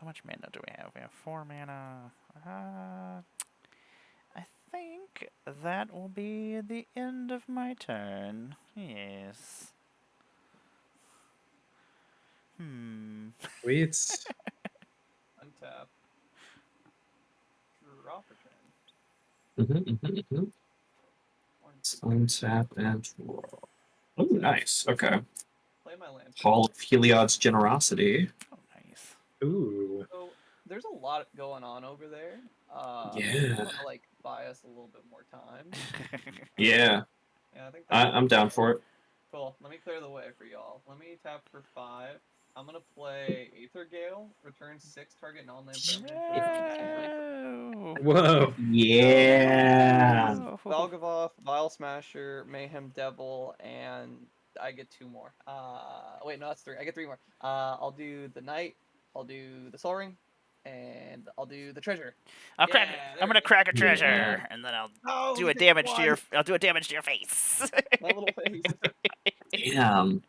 How much mana do we have? We have 4 mana. I think that will be the end of my turn. Yes. Sweet. Untap. Draw for turn. Untap and draw. Oh, nice. Okay. Play my land. Hall of Heliod's Generosity. Oh, nice. Ooh. So there's a lot going on over there. Yeah. I want to like buy us a little bit more time. Yeah. Yeah, I think I'm down for it. Cool. Let me clear the way for y'all. Let me tap for 5. I'm gonna play Aether Gale. Return 6 target non-land permanent. No. Whoa. Yeah. No. Valgavoth, Vile Smasher, Mayhem Devil, and I get 2 more. Wait, no, that's 3. I get 3 more. I'll do the Knight, I'll do the Soul Ring, and I'll do the Treasure. I'm there gonna we go. crack a Yeah. treasure, and then I'll Oh, do we a did damage to your. one. I'll do a damage to your face. My little face. Damn.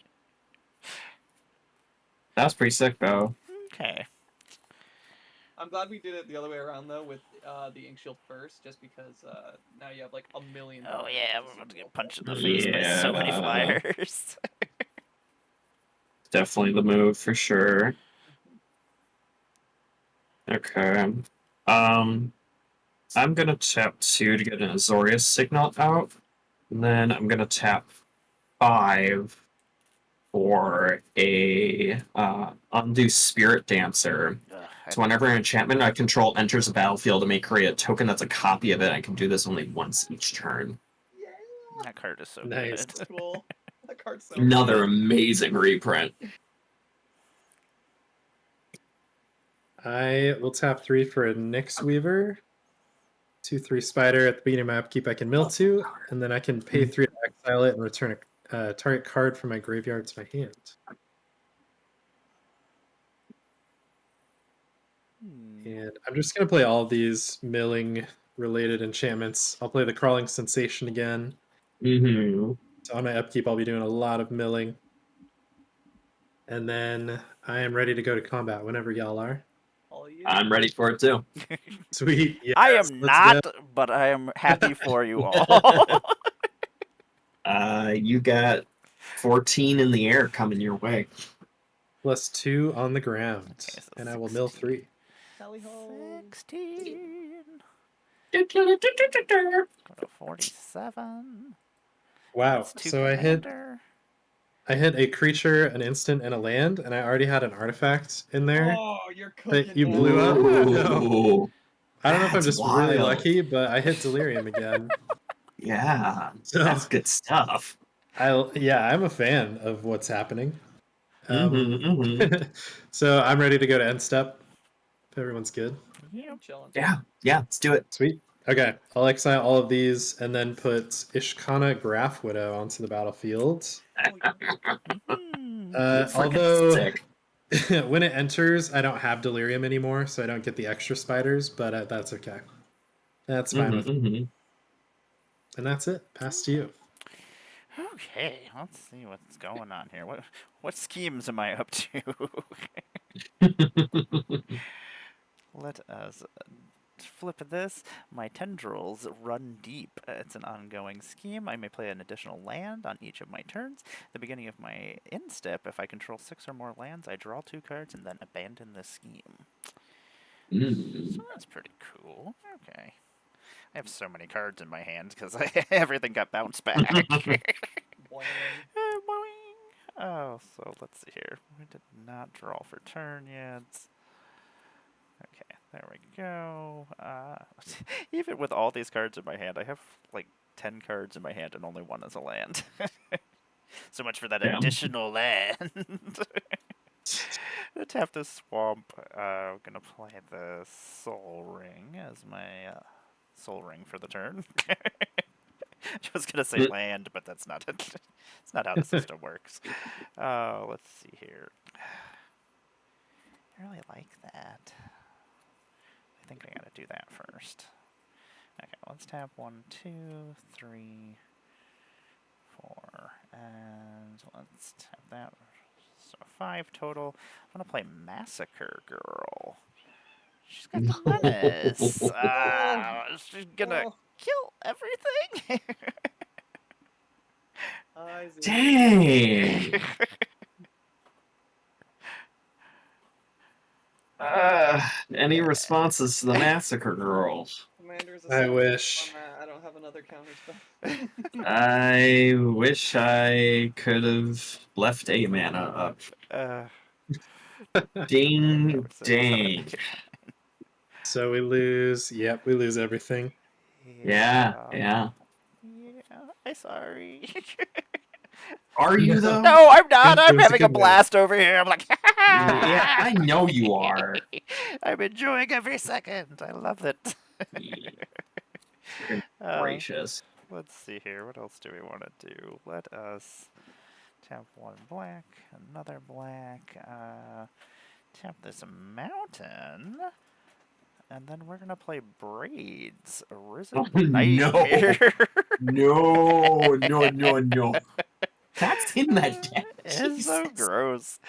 That was pretty sick, though. Okay. I'm glad we did it the other way around though, with the Ink Shield first, just because now you have like a million. Oh different yeah, ways we're about to see get multiple. punched in the face by so many Yeah. flyers. Definitely the move for sure. Okay. I'm gonna tap 2 to get an Azorius signal out. And then I'm gonna tap 5 for a undo Spirit Dancer. Ugh, So whenever an enchantment I control enters the battlefield, I may create a token that's a copy of it. I can do this only once each turn. Yeah, that card is so Nice. good. cool. That card's so Another good. amazing reprint. I will tap 3 for a Nyx Weaver. 2/3 Spider at the beginning of my upkeep. I can mill 2, and then I can pay 3 to exile it and return a target card from my graveyard to my hand. And I'm just going to play all of these milling related enchantments. I'll play the Crawling Sensation again. Mm-hmm. So on my upkeep, I'll be doing a lot of milling. And then I am ready to go to combat whenever y'all are. All you. I'm ready for it too. Sweet. Yes, I am let's not, go. but I am happy for you all. You got 14 in the air coming your way. +2 on the ground. Okay, so And I will mill 16. 3. Tally ho. 16. Go to 47. Wow. That's 2 So commander. I hit a creature, an instant, and a land, and I already had an artifact in there Oh, you're that cooking. you man. blew up. No. Ooh, I don't know if I'm that's just really wild. lucky, but I hit Delirium again. Yeah, So that's good stuff. I'm a fan of what's happening. Mm-hmm. So I'm ready to go to end step. If everyone's good. Yeah, I'm chilling. Yeah, let's do it. Sweet. Okay, I'll exile all of these and then put Ishkana Graph Widow onto the battlefield. Oh, yeah. Mhm. You're freaking Although sick. when it enters, I don't have Delirium anymore, so I don't get the extra spiders, but that's okay. That's fine with me. Mm-hmm. And that's it. Pass to you. Okay, let's see what's going on here. What schemes am I up to? Let us flip this. My tendrils run deep. It's an ongoing scheme. I may play an additional land on each of my turns. At the beginning of my end step, if I control 6 or more lands, I draw 2 cards and then abandon the scheme. So that's pretty cool. Okay. I have so many cards in my hand because everything got bounced back. Boing. Boing. Oh, so let's see here. We did not draw for turn yet. Okay, there we go. Even with all these cards in my hand, I have like 10 cards in my hand and only 1 is a land. So much for that Damn. additional land. Tap the swamp. I'm gonna play the Soul Ring as my Soul Ring for the turn. I was gonna say land, but that's not it. It's not how the system works. Let's see here. I really like that. I think I gotta do that first. Okay, let's tap 1, 2, 3, 4, and let's tap that So 5 total. I'm gonna play Massacre Girl. She's got the menace. She's gonna Oh, kill everything. Isaac. Dang. Any responses to the Massacre Girl? Commander's I assault wish. on that. I don't have another counter spell. I wish I could have left a mana up. uh, Ding, 5, 6, 7, dang. 8. So we lose. Yep, we lose everything. Yeah, Yeah. yeah. Yeah. I'm sorry. Are you No. though? No, I'm not. It I'm was a having a good move. blast over here. I'm like, Yeah, I know you are. I'm enjoying every second. I love it. Gracious. Let's see here. What else do we want to do? Let us tap 1 black, another black, tap this mountain, and then we're going to play Braids, Arisen Oh, Nightmare. no. That's in that deck. It's so Jesus. gross.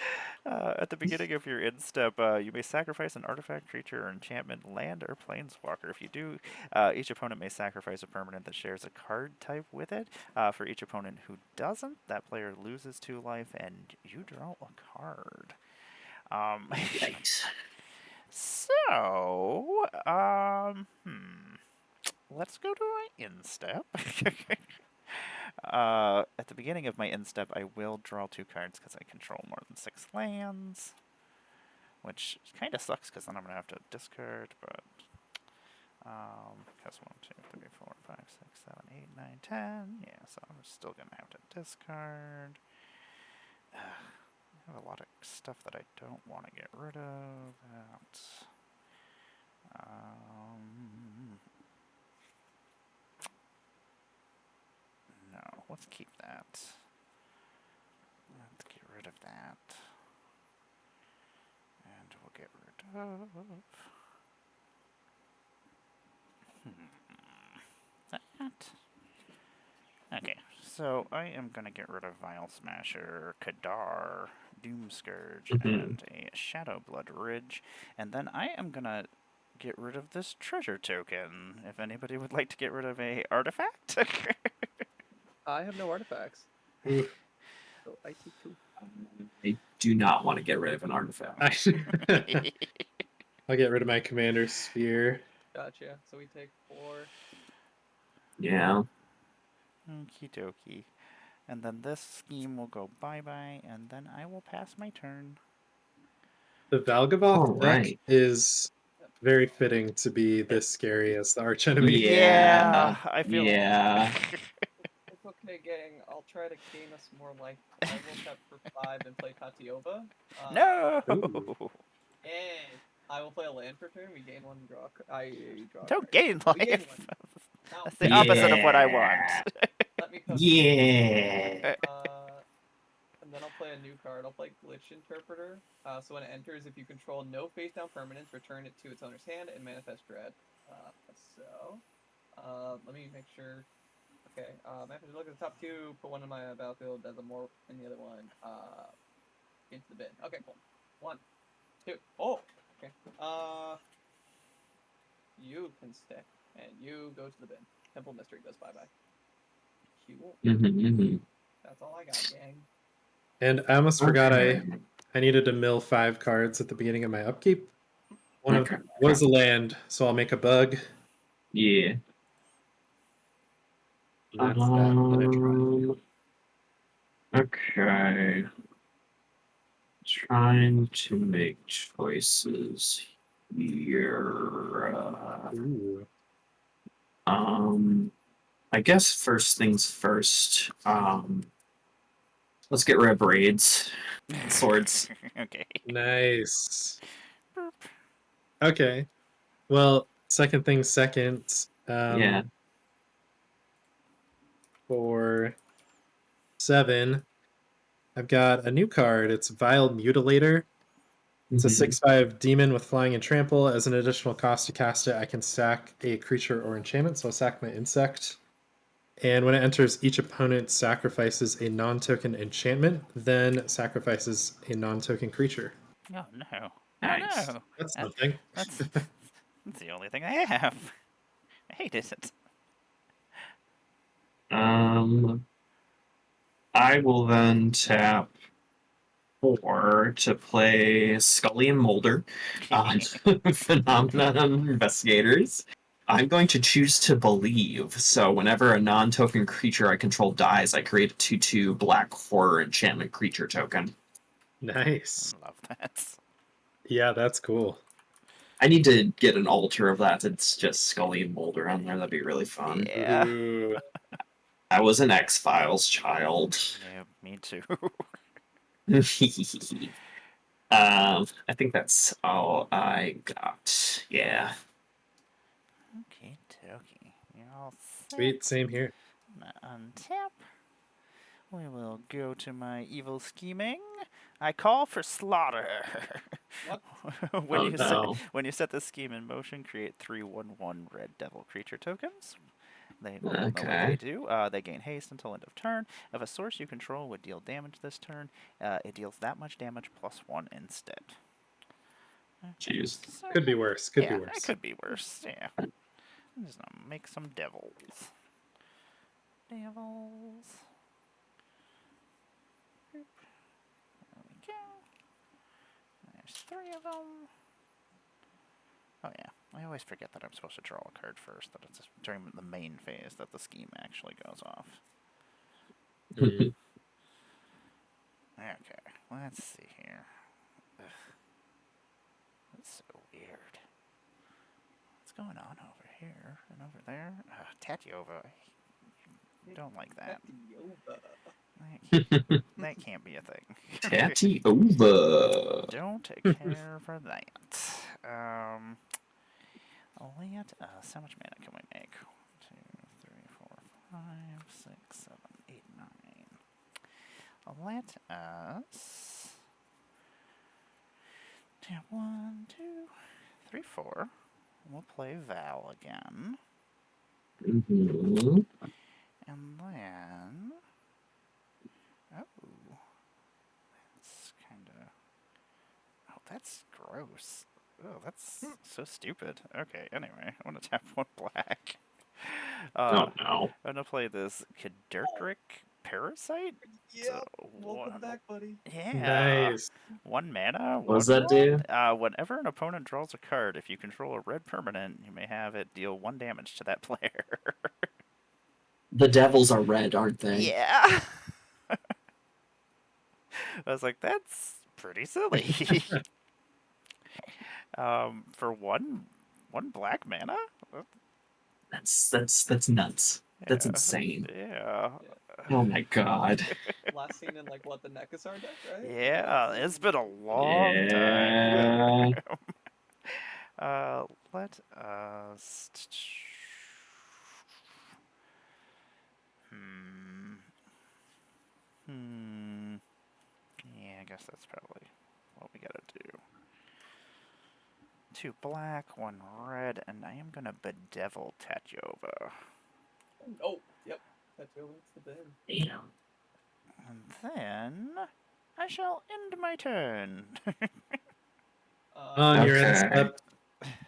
At the beginning of your end step, you may sacrifice an artifact, creature, or enchantment, land, or planeswalker. If you do, each opponent may sacrifice a permanent that shares a card type with it. For each opponent who doesn't, that player loses 2 life, and you draw a card. Yikes. So, let's go to my end step. At the beginning of my end step, I will draw 2 cards because I control more than 6 lands, which kind of sucks because then I'm gonna have to discard. But because 1, 2, 3, 4, 5, 6, 7, 8, 9, 10. Yeah, so I'm still gonna have to discard. I have a lot of stuff that I don't want to get rid of. No, let's keep that. Let's get rid of that. And we'll get rid of that. Okay, so I am going to get rid of Vile Smasher, Kadar, Doom Scourge, and a Shadow Blood Ridge. And then I am going to get rid of this treasure token. If anybody would like to get rid of a artifact. I have no artifacts. Ooh. So I take 2. I do not want to get rid of an artifact. I'll get rid of my commander sphere. Gotcha. So we take 4. Yeah. Okie dokie. And then this scheme will go bye-bye, and then I will pass my turn. The Valgavoth All deck right. is very fitting to be this scary as the Archenemy. Yeah. I feel. Yeah. It's okay, gang. I'll try to gain us more life. I will tap for 5 and play Katiova. No! Ooh. And I will play a land per turn. We gain 1 draw. I draw. a Don't card. gain We gain life! 1. Now, That's the opposite of what I want. let me coach. Yeah. And then I'll play a new card. I'll play Glitch Interpreter. So when it enters, if you control no face-down permanents, return it to its owner's hand and manifest dread. Let me make sure. Okay, I have to look at the top 2, put 1 in my battlefield as a more, and the other one into the bin. Okay, cool. 1, 2. Oh, okay. You can stick, and you go to the bin. Temple Mystery goes bye-bye. Cool. That's all I got, gang. And I almost forgot Okay. I needed to mill 5 cards at the beginning of my upkeep. One of Okay. them was a land, so I'll make a bug. Yeah. And that's that. I'm gonna try. Okay. Trying to make choices here. Ooh. I guess first things first. Let's get rid of braids. Swords. Okay. Nice. Okay. Well, second thing second. Yeah. For 7, I've got a new card. It's Vile Mutilator. It's a 6/5 demon with flying and trample. As an additional cost to cast it, I can sack a creature or enchantment. So I'll sack my insect. And when it enters, each opponent sacrifices a non-token enchantment, then sacrifices a non-token creature. Oh no. Nice. Oh no. That's That, something. that's that's the only thing I have. I hate it. I will then tap 4 to play Scully and Mulder on Phenomenon Investigators. I'm going to choose to believe. So whenever a non-token creature I control dies, I create a 2/2 black horror enchantment creature token. Nice. I love that. Yeah, that's cool. I need to get an altar of that. It's just Scully and Mulder on there. That'd be really fun. Yeah. Ooh. I was an X-Files child. Yeah, me too. I think that's all I got. Yeah. Okay, dokie. You're all set. Sweet, same here. Untap. We will go to my evil scheming. I call for slaughter. What? when Oh, you no. when you set the scheme in motion, create 3/1/1 red devil creature tokens. They know what Okay. they do. They gain haste until end of turn. If a source you control would deal damage this turn, it deals that much damage +1 instead. Okay, Jeez. so Could be worse. Could be yeah, worse. it could be worse. Yeah. I'm just gonna make some devils. Devils. There we go. There's 3 of them. Oh yeah, I always forget that I'm supposed to draw a card first, that it's during the main phase that the scheme actually goes off. Mm. Okay, let's see here. Ugh. That's so weird. What's going on over here and over there? Tatiova. I don't like that. That can't be a thing. Tatty over. Don't care for that. How much mana can we make? 1, 2, 3, 4, 5, 6, 7, 8, 9. Let us tap 1, 2, 3, 4. We'll play Val again. Mm-hmm. And then... Oh. That's kind of... Oh, that's gross. Oh, that's so stupid. Okay, anyway, I'm going to tap 1 black. Oh no. I'm going to play this Kadurtric Parasite. Yeah. So, Welcome back, buddy. yeah. Nice. 1 mana. What does that do? Whenever an opponent draws a card, if you control a red permanent, you may have it deal 1 damage to that player. The devils are red, aren't they? Yeah. I was like, that's pretty silly. For one black mana? That's nuts. That's Yeah. insane. Yeah. Oh my god. Last seen in like what the Nekasar deck, right? Yeah, it's been a long time. Let us. Yeah, I guess that's probably what we gotta do. 2 black, 1 red, and I am gonna bedevil Tatiova. Oh, yep. That's the bid. Damn. And then I shall end my turn. On your end Okay. step,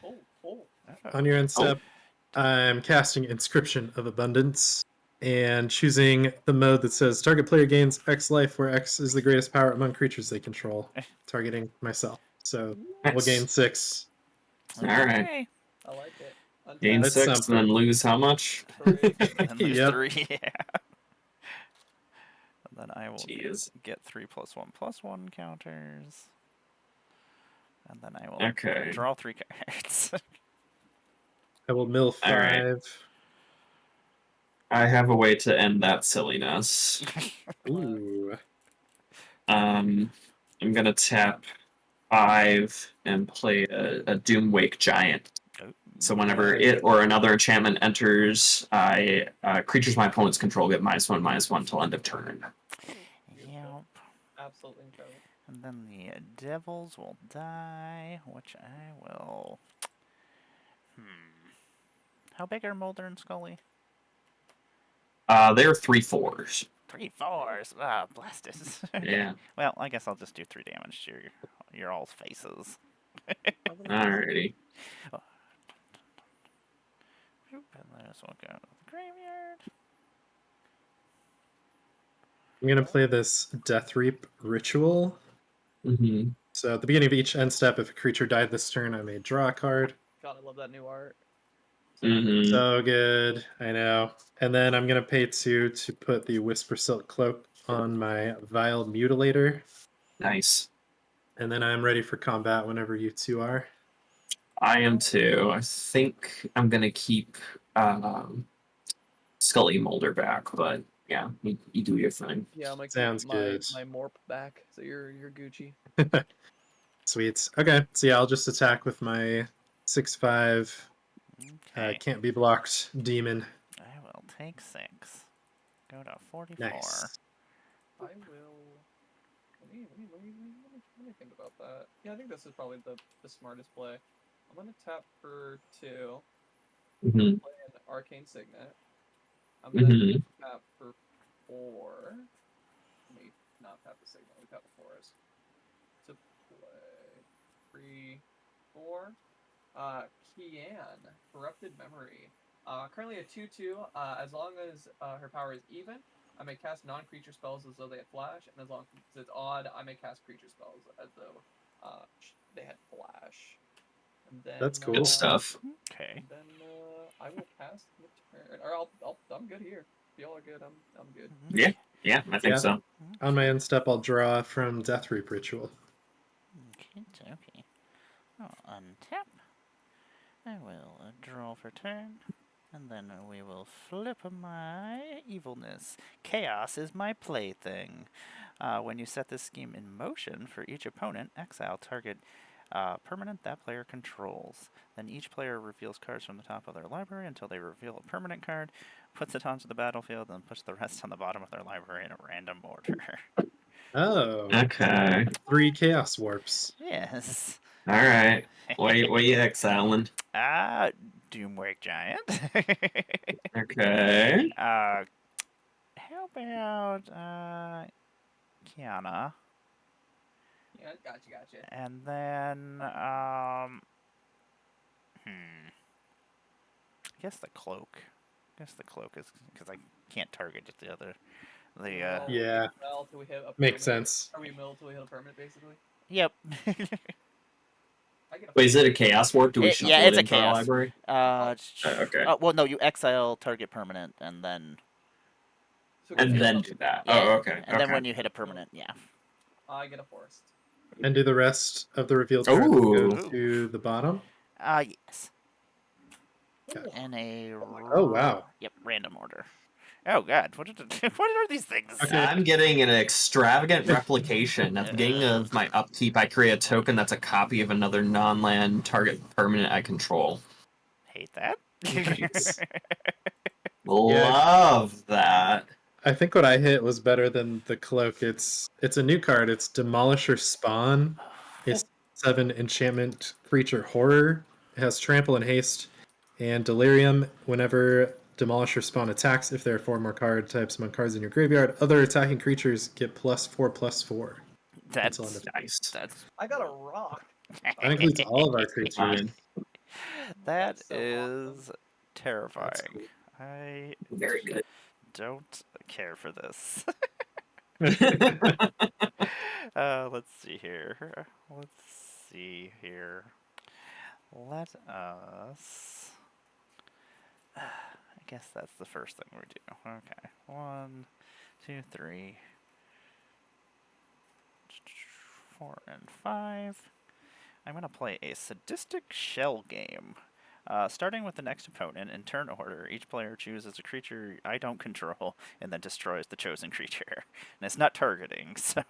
Oh. on your end step, I'm casting Inscription of Abundance and choosing the mode that says target player gains X life, where X is the greatest power among creatures they control, targeting myself. So we'll gain 6. Alright. Okay. I like it. Gain That's 6 something. and then lose how much? 3. And lose Yep. 3, yeah. And then I will Jeez. get 3+1/+1 counters. And then I will Okay. draw 3 cards. I will mill 5. Alright. I have a way to end that silliness. Ooh. I'm gonna tap 5 and play a Doomwake Giant. So whenever it or another enchantment enters, creatures my opponents control get -1/-1 till end of turn. Yep. Absolutely incredible. And then the devils will die, which I will... How big are Mulder and Scully? They're 3/4s. 3/4s. Ah, blasted. Yeah. Well, I guess I'll just do 3 damage to your all's faces. Alrighty. And this will go to the graveyard. I'm gonna play this Death Reap ritual. Mm-hmm. So at the beginning of each end step, if a creature died this turn, I may draw a card. God, I love that new art. Mm-hmm. So good, I know. And then I'm gonna pay 2 to put the Whisper Silk Cloak on my Vile Mutilator. Nice. And then I'm ready for combat whenever you two are. I am too. I think I'm gonna keep Scully Molder back, but yeah, you do your thing. Yeah, I'm like Sounds my good. my morp back, so you're Gucci. Sweet. Okay, so yeah, I'll just attack with my 6/5 Okay. can't be blocked demon. I will take 6. Go to 44. Nice. I will. Let me think about that. Yeah, I think this is probably the smartest play. I'm gonna tap for 2. Mm-hmm. Play an Arcane Signet. I'm gonna tap for 4. Let me not tap the Signet. Let me tap the Forest. To play 3, 4. Kian, Corrupted Memory. Currently a 2/2. As long as her power is even, I may cast non-creature spells as though they had flash, and as long as it's odd, I may cast creature spells as though they had flash. And then That's cool. Good stuff. Okay. And then I will cast Return. Or I'm good here. If y'all are good, I'm good. Yeah, yeah, I think Yeah. so. On my end step, I'll draw from Death Reap Ritual. Okay. I'll untap. I will draw for turn. And then we will flip my evilness. Chaos is my plaything. When you set this scheme in motion for each opponent, exile target permanent that player controls. Then each player reveals cards from the top of their library until they reveal a permanent card, puts it onto the battlefield, and puts the rest on the bottom of their library in a random order. Oh, Okay. 3 Chaos Warps. Yes. All right. What you exiling? Doomwake Giant. Okay. How about Kiana? Yeah, gotcha. And then I guess the cloak. I guess the cloak is because I can't target just the other. Yeah. Well, till we hit a Makes permanent. sense. Are we mill till we hit a permanent, basically? Yep. I get a Wait, is it a Chaos Warp? Do we shuffle yeah, it it's a into our chaos. library? Okay. Well, no, you exile target permanent, and then So And get then something do that. yeah, Oh, okay. and then Okay. when you hit a permanent, yeah. I get a forest. And do the rest of the revealed cards Ooh. go to the bottom? Yes. Okay. In a Oh, wow. Yep, random order. Oh God, what are these things? Okay. I'm getting an extravagant replication. At the beginning of my upkeep, I create a token that's a copy of another non-land target permanent I control. Hate that. Nice. Love that. I think what I hit was better than the cloak. It's a new card. It's Demolisher Spawn. It's 7 enchantment creature horror. It has trample and haste and delirium. Whenever Demolisher Spawn attacks, if there are 4 more card types among cards in your graveyard, other attacking creatures get +4/+4. That's Until end of Nice. that's I got a rock. That includes all of our creatures. Fine. That That's so is awesome. terrifying. That's cool. I Very good. don't care for this. Let's see here. Let us. I guess that's the first thing we do. Okay. 1, 2, 3, 4, and 5. I'm going to play a sadistic shell game. Starting with the next opponent in turn order, each player chooses a creature I don't control and then destroys the chosen creature. And it's not targeting, so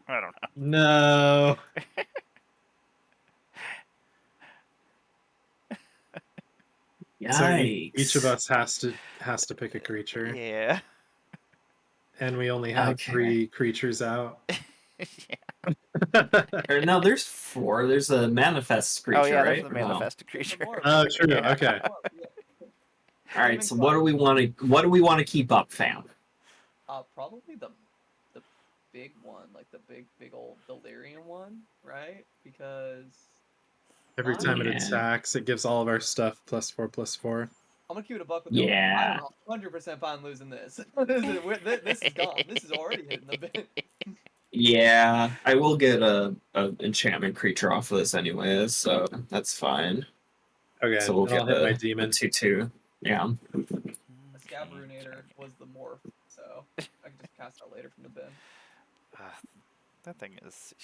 I don't know. No. Yikes. So each of us has to pick a creature, Yeah. and we only have Okay. 3 creatures out. Yeah. Or no, there's 4. There's a manifest creature, Oh yeah, right? there's the Or no? manifested creature. Oh, true. Yeah. Okay. All right. So what do we want to keep up, fam? Probably the big one, like the big old delirium one, right? Because Every time it Yeah. attacks, it gives all of our stuff +4/+4. I'm gonna keep it a buck with y'all. Yeah. I'm 100% fine losing this. This is gone. This is already hitting the bin. Yeah. I will get a enchantment creature off of this anyways, so that's fine. Okay, So we'll and I'll get hit my a demon. 2/2. Yeah. A Scabrunator was the morph, so I can just cast that later from the bin. That thing is.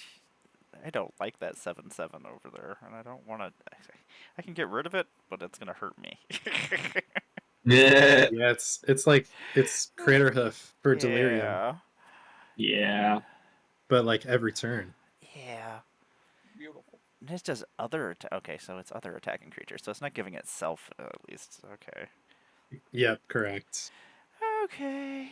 I don't like that 7/7 over there, and I don't want to. I can get rid of it, but it's gonna hurt me. Yeah. Yeah, it's Crater Hoof for Delirium, Yeah. but like every turn. Yeah. Beautiful. And it's just other. Okay, so it's other attacking creatures, so it's not giving itself at least. Okay. Yep, correct. Okay.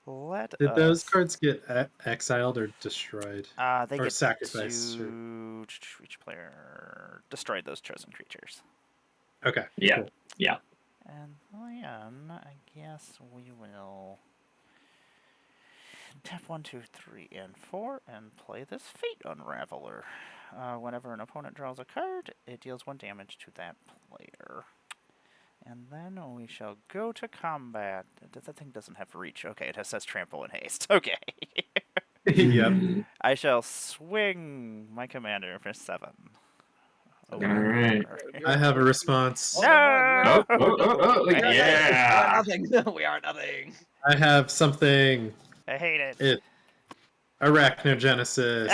Let Did those us. cards get exiled or destroyed? They Or get sacrificed? to each player destroy those chosen creatures. Okay. Yeah. Cool. Yeah. And then I guess we will tap 1, 2, 3, and 4 and play this Fate Unraveler. Whenever an opponent draws a card, it deals 1 damage to that player. And then we shall go to combat. That thing doesn't have reach. Okay, it says trample and haste. Okay. Yep. I shall swing my commander for 7. All right. I have a response. Oh, never mind. Oh, We are yeah. nothing. We are nothing. I have something. I hate it. It Arachnogenesis.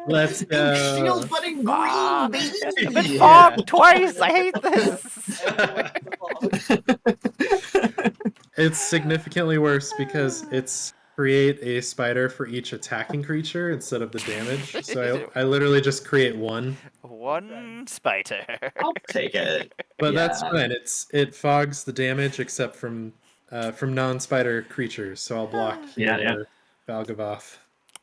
Let's go. Shield button green, baby. I've been Yeah. fogged twice. I hate this. It's significantly worse because it's create a spider for each attacking creature instead of the damage. So I literally just create one. 1 spider. I'll take it. But that's Yeah. fine. It fogs the damage except from non-spider creatures. So I'll block Yeah. Valgavoth.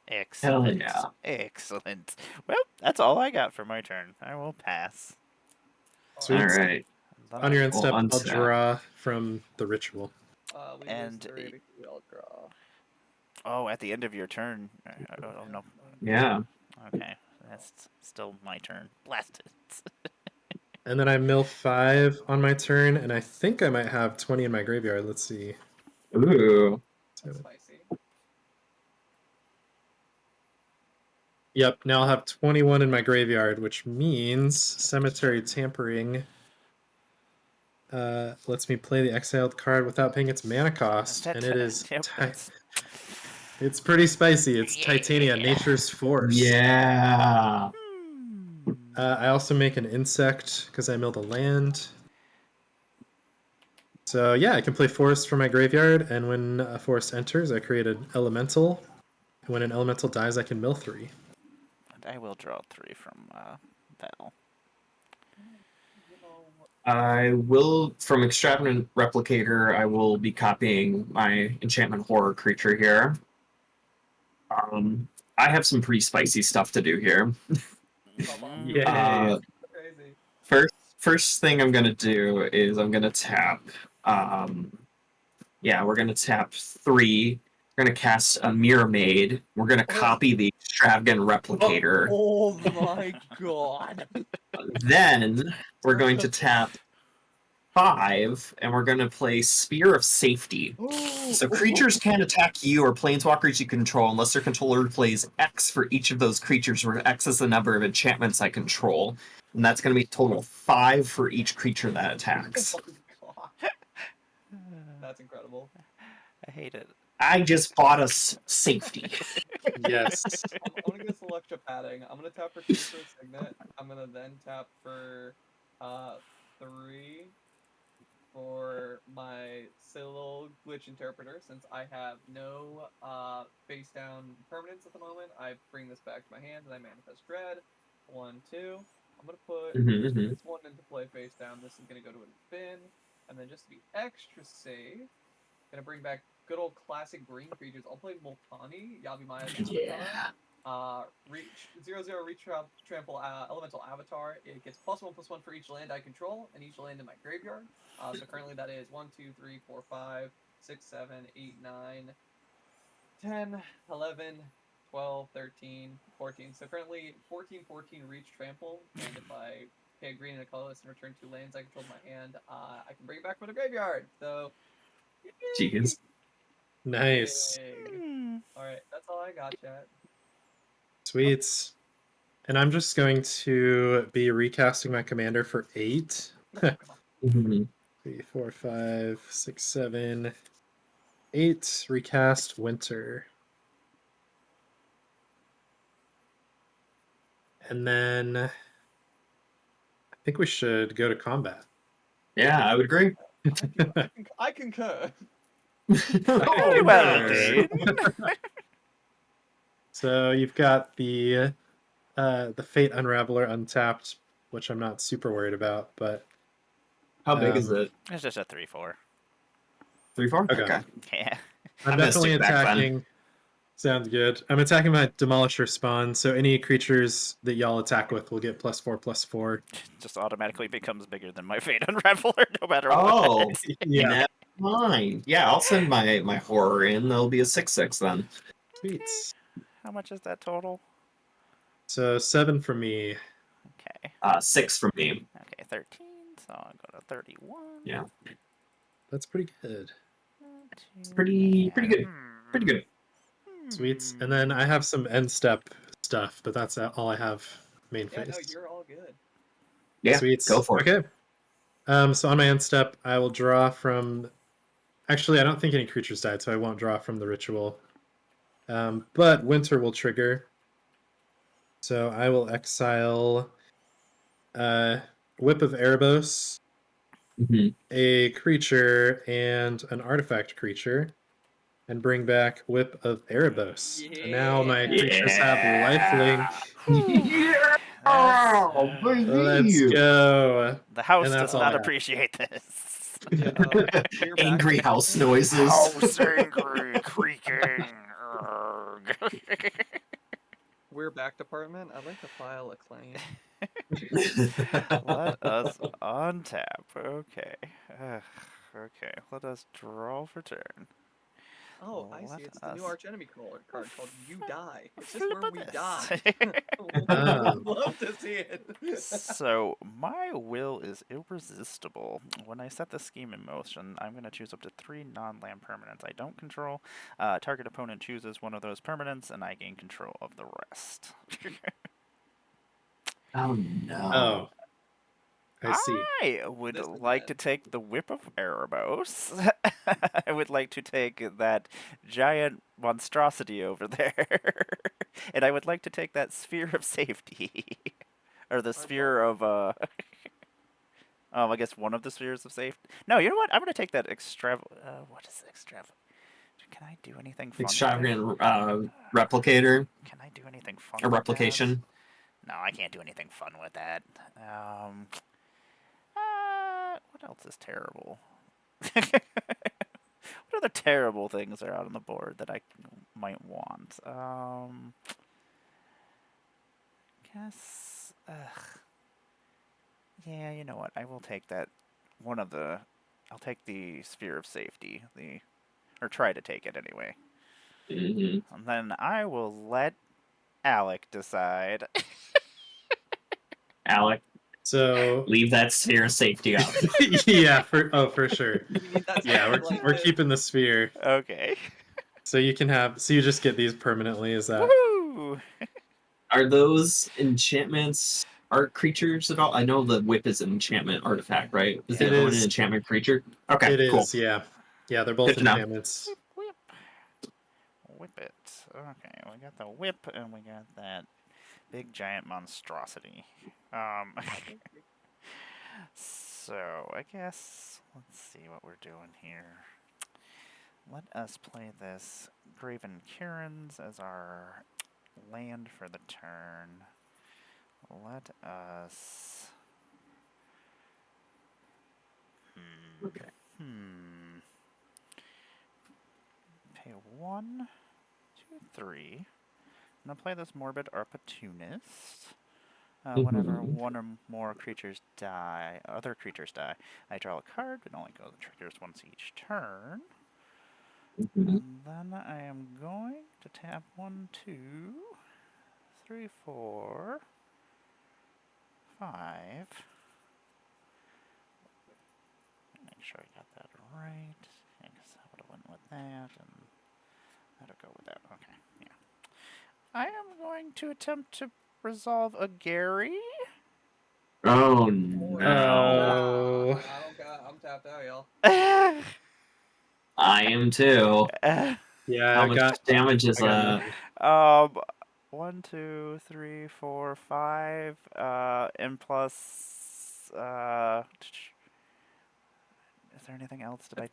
Excellent. yeah. Excellent. Well, that's all I got for my turn. I will pass. Sweet. All right. On your end We'll step, I'll untap. draw from the ritual. And I'll draw. oh, at the end of your turn. Oh no. Yeah. Okay, that's still my turn. Blast it. And then I mill 5 on my turn, and I think I might have 20 in my graveyard. Let's see. Ooh. That's spicy. Yep, now I'll have 21 in my graveyard, which means Cemetery Tampering lets me play the exiled card without paying its mana cost, and it is Yep, it's pretty spicy. It's Titania, Nature's Force. Yeah. I also make an insect because I milled a land. So yeah, I can play Forest from my graveyard, and when a Forest enters, I create an Elemental. And when an Elemental dies, I can mill 3. And I will draw 3 from Val. I will, from Extravagant Replicator, I will be copying my Enchantment Horror creature here. I have some pretty spicy stuff to do here. Yeah. Crazy. First thing I'm gonna do is I'm gonna tap. Yeah, we're gonna tap 3. We're gonna cast a Mirror Maid. We're gonna copy the Extravagant Replicator. Oh my god. Then we're going to tap 5, and we're going to play Spear of Safety. So creatures can't attack you or planeswalkers you control unless their controller plays X for each of those creatures, where X is the number of enchantments I control. And that's going to be a total of 5 for each creature that attacks. Oh my god. That's incredible. I hate it. I just bought us safety. Yes. I'm gonna get some extra padding. I'm gonna tap for 2 for a Signet. I'm gonna then tap for 3 for my Citadel Glitch Interpreter. Since I have no face down permanents at the moment, I bring this back to my hand and I manifest Dread. 1, 2. I'm gonna put this one into play face down. This is gonna go to a bin, and then just to be extra safe, gonna bring back good old classic green creatures. I'll play Multani, Yabimaya. Yeah. Reach 0/0 reach trample elemental avatar. It gets +1/+1 for each land I control and each land in my graveyard. So currently that is 1, 2, 3, 4, 5, 6, 7, 8, 9, 10, 11, 12, 13, 14. So currently 14/14 reach trample, and if I pay a green and a colorless and return 2 lands I control my hand, I can bring it back from the graveyard. So, Jeez. Nice. big. Hmm. All right, that's all I got, chat. Sweet. And I'm just going to be recasting my commander for 8. Mhm. 3, 4, 5, 6, 7, 8. Recast Winter. And then I think we should go to combat. Yeah, I would agree. I concur. Very well, Dane. So you've got the Fate Unraveler untapped, which I'm not super worried about, but How big is it? It's just a 3/4. 3/4? Okay. Okay. Yeah. I'm I missed definitely it back then. attacking. Sounds good. I'm attacking my Demolisher spawn, so any creatures that y'all attack with will get +4/+4. Just automatically becomes bigger than my Fate Unraveler, no matter Oh, what. Yeah, never mind. Yeah, I'll send my horror in. There'll be a 6/6 then. sweet. How much is that total? So 7 for me. Okay. 6 from me. Okay, 13. So I'll go to 31. Yeah, That's pretty good. it's pretty good. Pretty good. Sweet. And then I have some end step stuff, but that's all I have main Yeah, phase. no, you're all good. Yeah, Sweet. go for it. Okay. So on my end step, I will draw from. Actually, I don't think any creatures died, so I won't draw from the ritual. But Winter will trigger. So I will exile Whip of Erebos, Mhm. a creature, and an artifact creature, and bring back Whip of Erebos. So now my Yeah. creatures have lifelink. Yeah, That's, Let's baby. go. the house And does that's all I not have. appreciate this. Yeah, we're back Angry to house back. noises. House angry, creaking. Urgh. We're back department. I'd like to file a claim. Let us untap. Okay. Okay. Let us draw for turn. Oh, I see. Let It's the new us Archenemy card called You Die. It's just flip where of we this. die. Oh. Love to see it. So, my will is irresistible. When I set the scheme in motion, I'm going to choose up to 3 non-land permanents I don't control. Target opponent chooses one of those permanents, and I gain control of the rest. Oh no. Oh, I see. I would This is like to bad. take the Whip of Erebos. I would like to take that giant monstrosity over there. And I would like to take that Sphere of Safety. Or the Sphere of, I guess one of the Spheres of Safety. No, you know what? I'm going to take that what is extrav? Can I do anything fun with Extravagant that? replicator Can I do anything fun or with replication. that? No, I can't do anything fun with that. What else is terrible? What other terrible things are out on the board that I might want? Guess. Yeah, you know what? I will take that. I'll take the Sphere of Safety. Or try to take it anyway. Mm-hmm. And then I will let Alec decide. Alec, So leave that sphere of safety out. yeah, for sure. You need that Yeah, spotlight we're to- keeping the sphere. Okay. So you just get these permanently, is that? Woohoo! Are those enchantments art creatures at all? I know the whip is an enchantment artifact, right? Is the It other one an is. enchantment creature? Okay, It cool. is, yeah. Yeah, they're both Good to know. enchantments. Whip. Whip it. Okay, we got the whip and we got that big giant monstrosity. So I guess let's see what we're doing here. Let us play this Graven Cairns as our land for the turn. Let us. Okay. Pay 1, 2, 3. gonna play this Morbid Opportunist. Mm-hmm. Whenever one or more creatures die, other creatures die, I draw a card. It only goes triggers once each turn. Mm-hmm. And then I am going to tap 1, 2, 3, 4, 5. Make sure I got that right. I guess I would have went with that, and that'll go with that. Okay, yeah. I am going to attempt to resolve a Gary. Oh Boy, no! I'm tapped out, y'all. I am too. Yeah, How I much got damage is nothing. 1, 2, 3, 4, 5, and plus, is there anything else? Did I?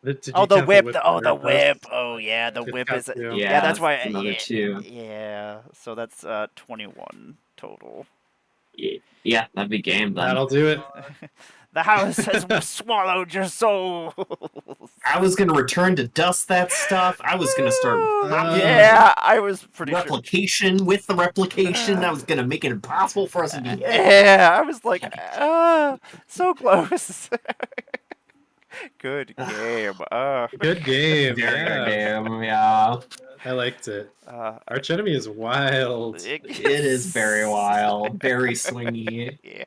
Did Oh, you the count the whip! whip? Oh, the Or does whip! Oh, yeah, the It's it's whip got is. two? Yeah, that's Yeah, why. it's another two. Yeah, so that's 21 total. Yeah, that'd be game then. That'll do it. The house has swallowed your souls. I was gonna return to dust that stuff. I was gonna start copying Yeah, I was pretty sure. replication with the replication. I was gonna make it impossible for us to be hit. Yeah, I was like, so close. Good game. Good game. Very good Yeah, game, yeah. I liked it. Uh, Archenemy is wild. It is very wild, very swingy. Yeah.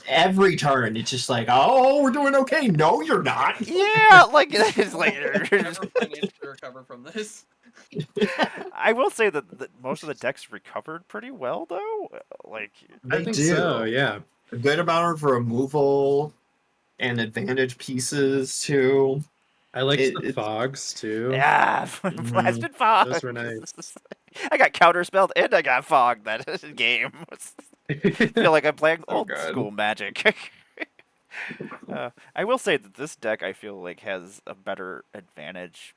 Every turn, it's just like, oh, we're doing okay. No, you're not. Yeah, like it's like. Never financially recover from this. I will say that most of the decks recovered pretty well, though. Like, I think so. Yeah. A good amount of removal and advantage pieces too. I liked the It's fogs too. yeah, blasted fog. Those were nice. I got counterspelled and I got fogged that game. I feel like I'm playing So old good. school Magic. I will say that this deck I feel like has a better advantage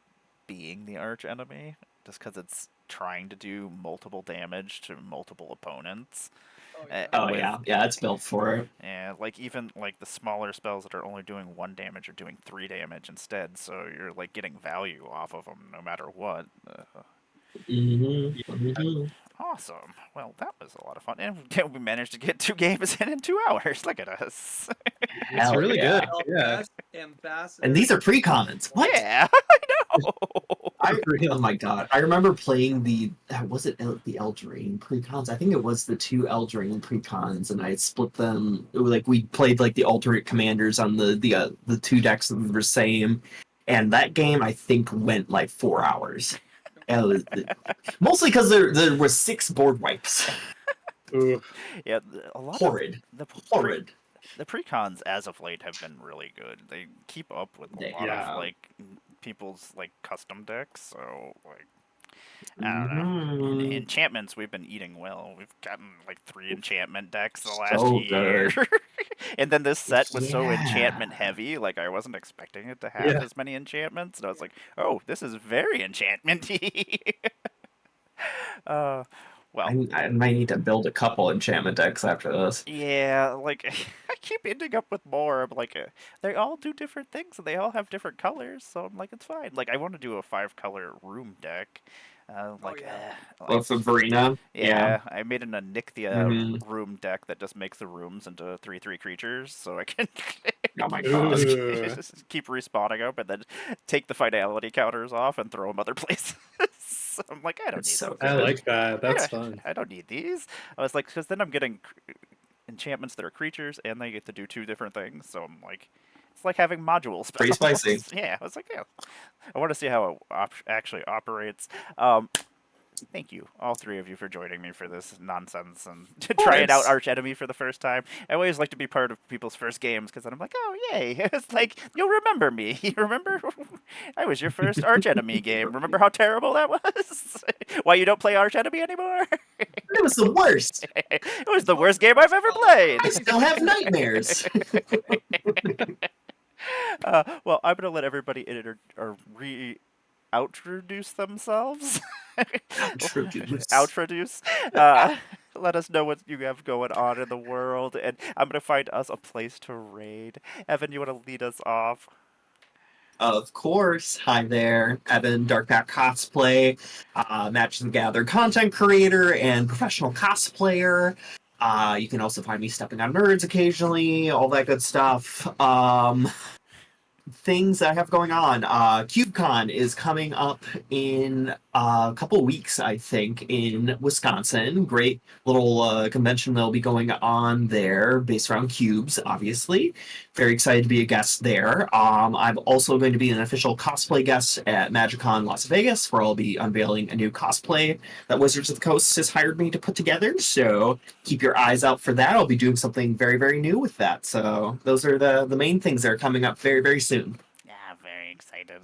being the arch enemy, just because it's trying to do multiple damage to multiple opponents. Oh, yeah. Oh with- yeah, it's built for it. Yeah, like even like the smaller spells that are only doing 1 damage are doing 3 damage instead, so you're like getting value off of them no matter what. Awesome. Well, that was a lot of fun, and we managed to get 2 games in 2 hours. Look at us. It's Hell really yeah. good. Yeah. Ambassador. And these are pre-commons. What? Yeah, I know. Oh my god! I remember playing the the Eldraine precons? I think it was the 2 Eldraine precons, and I split them. It was like we played like the alternate commanders on the 2 decks that were the same, and that game I think went like 4 hours. Mostly because there was 6 board wipes. Ooh. Yeah, a lot Horrid, of horrid. the precons as of late have been really good. They keep up with a lot Yeah. of like people's like custom decks. So like I don't know. Mhm. Enchantments we've been eating well. We've gotten like 3 enchantment decks the last So year. good. And then this set was so Yeah. enchantment heavy. Like I wasn't expecting it to have Yeah. as many enchantments, and I was like, oh, this is very enchantmenty. Well, I might need to build a couple enchantment decks after this. yeah, like I keep ending up with more. I'm like, they all do different things and they all have different colors, so I'm like, it's fine. Like, I want to do a 5-color room deck. Like, yeah. With the Verena. yeah, I made an Anixia Mhm. room deck that just makes the rooms into 3/3 creatures, so I can Oh my god. Ooh. just keep respawning them and then take the finality counters off and throw them other places. I'm like, I don't It's need so these. I good. like that. That's fun. I don't need these. I was like, because then I'm getting enchantments that are creatures and they get to do 2 different things. So I'm like, it's like having module spells. Pretty spicy. Yeah, I was like, yeah. I want to see how it actually operates. Thank you, all 3 of you, for joining me for this nonsense and trying out Archenemy for the first time. I always like to be part of people's first games because then I'm like, oh, yay. It's like, you'll remember me. You remember? I was your first Archenemy game. Remember how terrible that was? Why you don't play Archenemy anymore? It was the worst. It was the worst game I've ever played. I still have nightmares. Well, I'm going to let everybody outroduce themselves. Outroduce. Let us know what you have going on in the world, and I'm gonna find us a place to raid. Evan, you want to lead us off? Of course. Hi there, Evan, Darkpack Cosplay, Match the Gather content creator and professional cosplayer. You can also find me stepping on nerds occasionally, all that good stuff. Things that I have going on. CubeCon is coming up in a couple weeks, I think, in Wisconsin. Great little convention that'll be going on there based around cubes, obviously. Very excited to be a guest there. I'm also going to be an official cosplay guest at MagicCon Las Vegas, where I'll be unveiling a new cosplay that Wizards of the Coast has hired me to put together. So keep your eyes out for that. I'll be doing something very, very new with that. So those are the main things that are coming up very, very soon. Yeah, I'm very excited.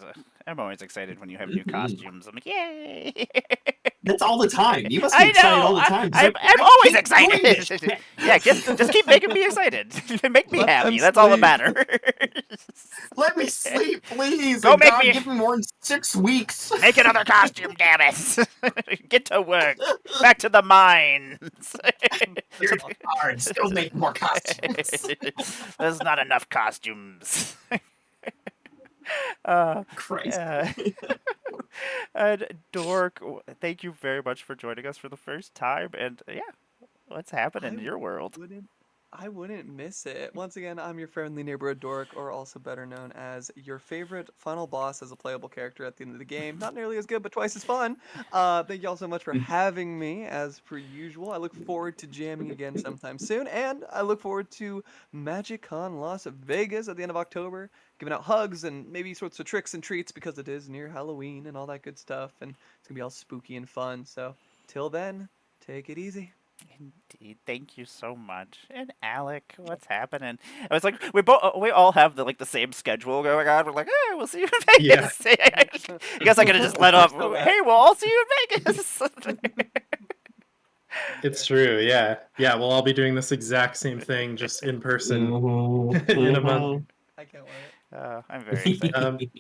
I'm always excited when you have new Mhm. costumes. I'm like, yay! That's all the time. You must be I excited know. all the time. 'Cause I'm I always hate doing this excited. shit. Yeah, just keep making me excited. Make me Let happy. them That's all that sleep. matters. Let me sleep, please. Go And make God, me give me more than 6 weeks. make another costume, damn it! Get to work. Back to the mines. Here's the cards. Go make more costumes. There's not enough costumes. Uh, Christ. uh, and Dork, thank you very much for joining us for the first time. And yeah, what's happening in I your world? wouldn't I wouldn't miss it. Once again, I'm your friendly neighborhood dork, or also better known as your favorite final boss as a playable character at the end of the game. Not nearly as good, but twice as fun. Thank you all so much for having me, as per usual. I look forward to jamming again sometime soon, and I look forward to MagicCon Las Vegas at the end of October, giving out hugs and maybe sorts of tricks and treats because it is near Halloween and all that good stuff, and it's gonna be all spooky and fun. So, till then, take it easy. Indeed, thank you so much. And Alec, what's happening? I was like, we all have the same schedule going on. We're like, hey, we'll see you in Yeah. Vegas. I guess I could have just let off. Still that. Hey, we'll all see you in Vegas. It's true. Yeah. Yeah. We'll all be doing this exact same thing, just in person in a month. I can't wait. I'm very excited.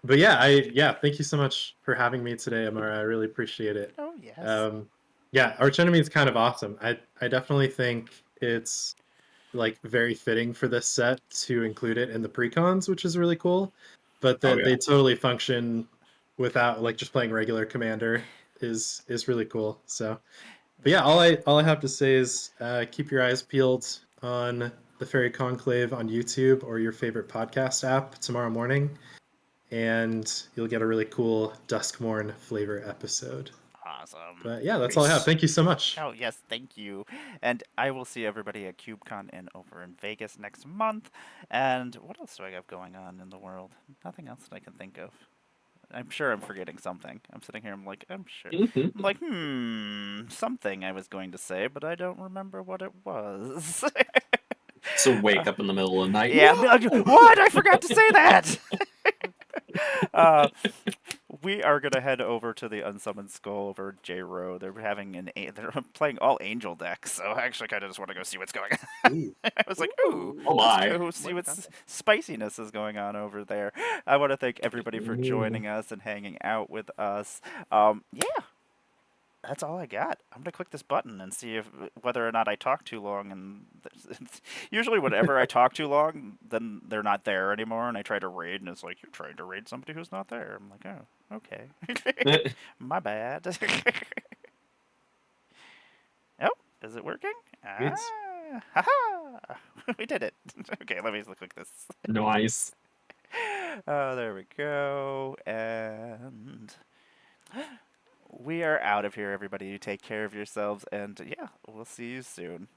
But yeah, thank you so much for having me today, Amara. I really appreciate it. Oh yes. Yeah, Archenemy is kind of awesome. I definitely think it's like very fitting for this set to include it in the precons, which is really cool. But that they totally function without like just playing regular commander is really cool. So, but yeah, all I have to say is keep your eyes peeled on the Fairy Conclave on YouTube or your favorite podcast app tomorrow morning, and you'll get a really cool Duskmourn flavor episode. Awesome. But yeah, that's all I have. Thank you so much. Oh yes, thank you. And I will see everybody at CubeCon over in Vegas next month. And what else do I have going on in the world? Nothing else that I can think of. I'm sure I'm forgetting something. I'm sitting here, I'm sure. I'm like, something I was going to say, but I don't remember what it was. So wake up in the middle of the night. Yeah, No! like, what? I forgot to say that! We are gonna head over to the Unsummoned Skull over at J-Row. They're playing all angel decks, so I actually kind of just want to go see what's going on. I was like, ooh, Oh my. let's go see what spiciness is going on over there. I want to thank everybody for joining us and hanging out with us. Yeah, that's all I got. I'm gonna click this button and see whether or not I talk too long. And usually, whenever I talk too long, then they're not there anymore, and I try to raid, and it's like you're trying to raid somebody who's not there. I'm like, oh, okay, my bad. Oh, is it working? It's Haha! We did it. Okay, let me click this. Nice. Oh, there we go. And we are out of here, everybody. You take care of yourselves, and yeah, we'll see you soon.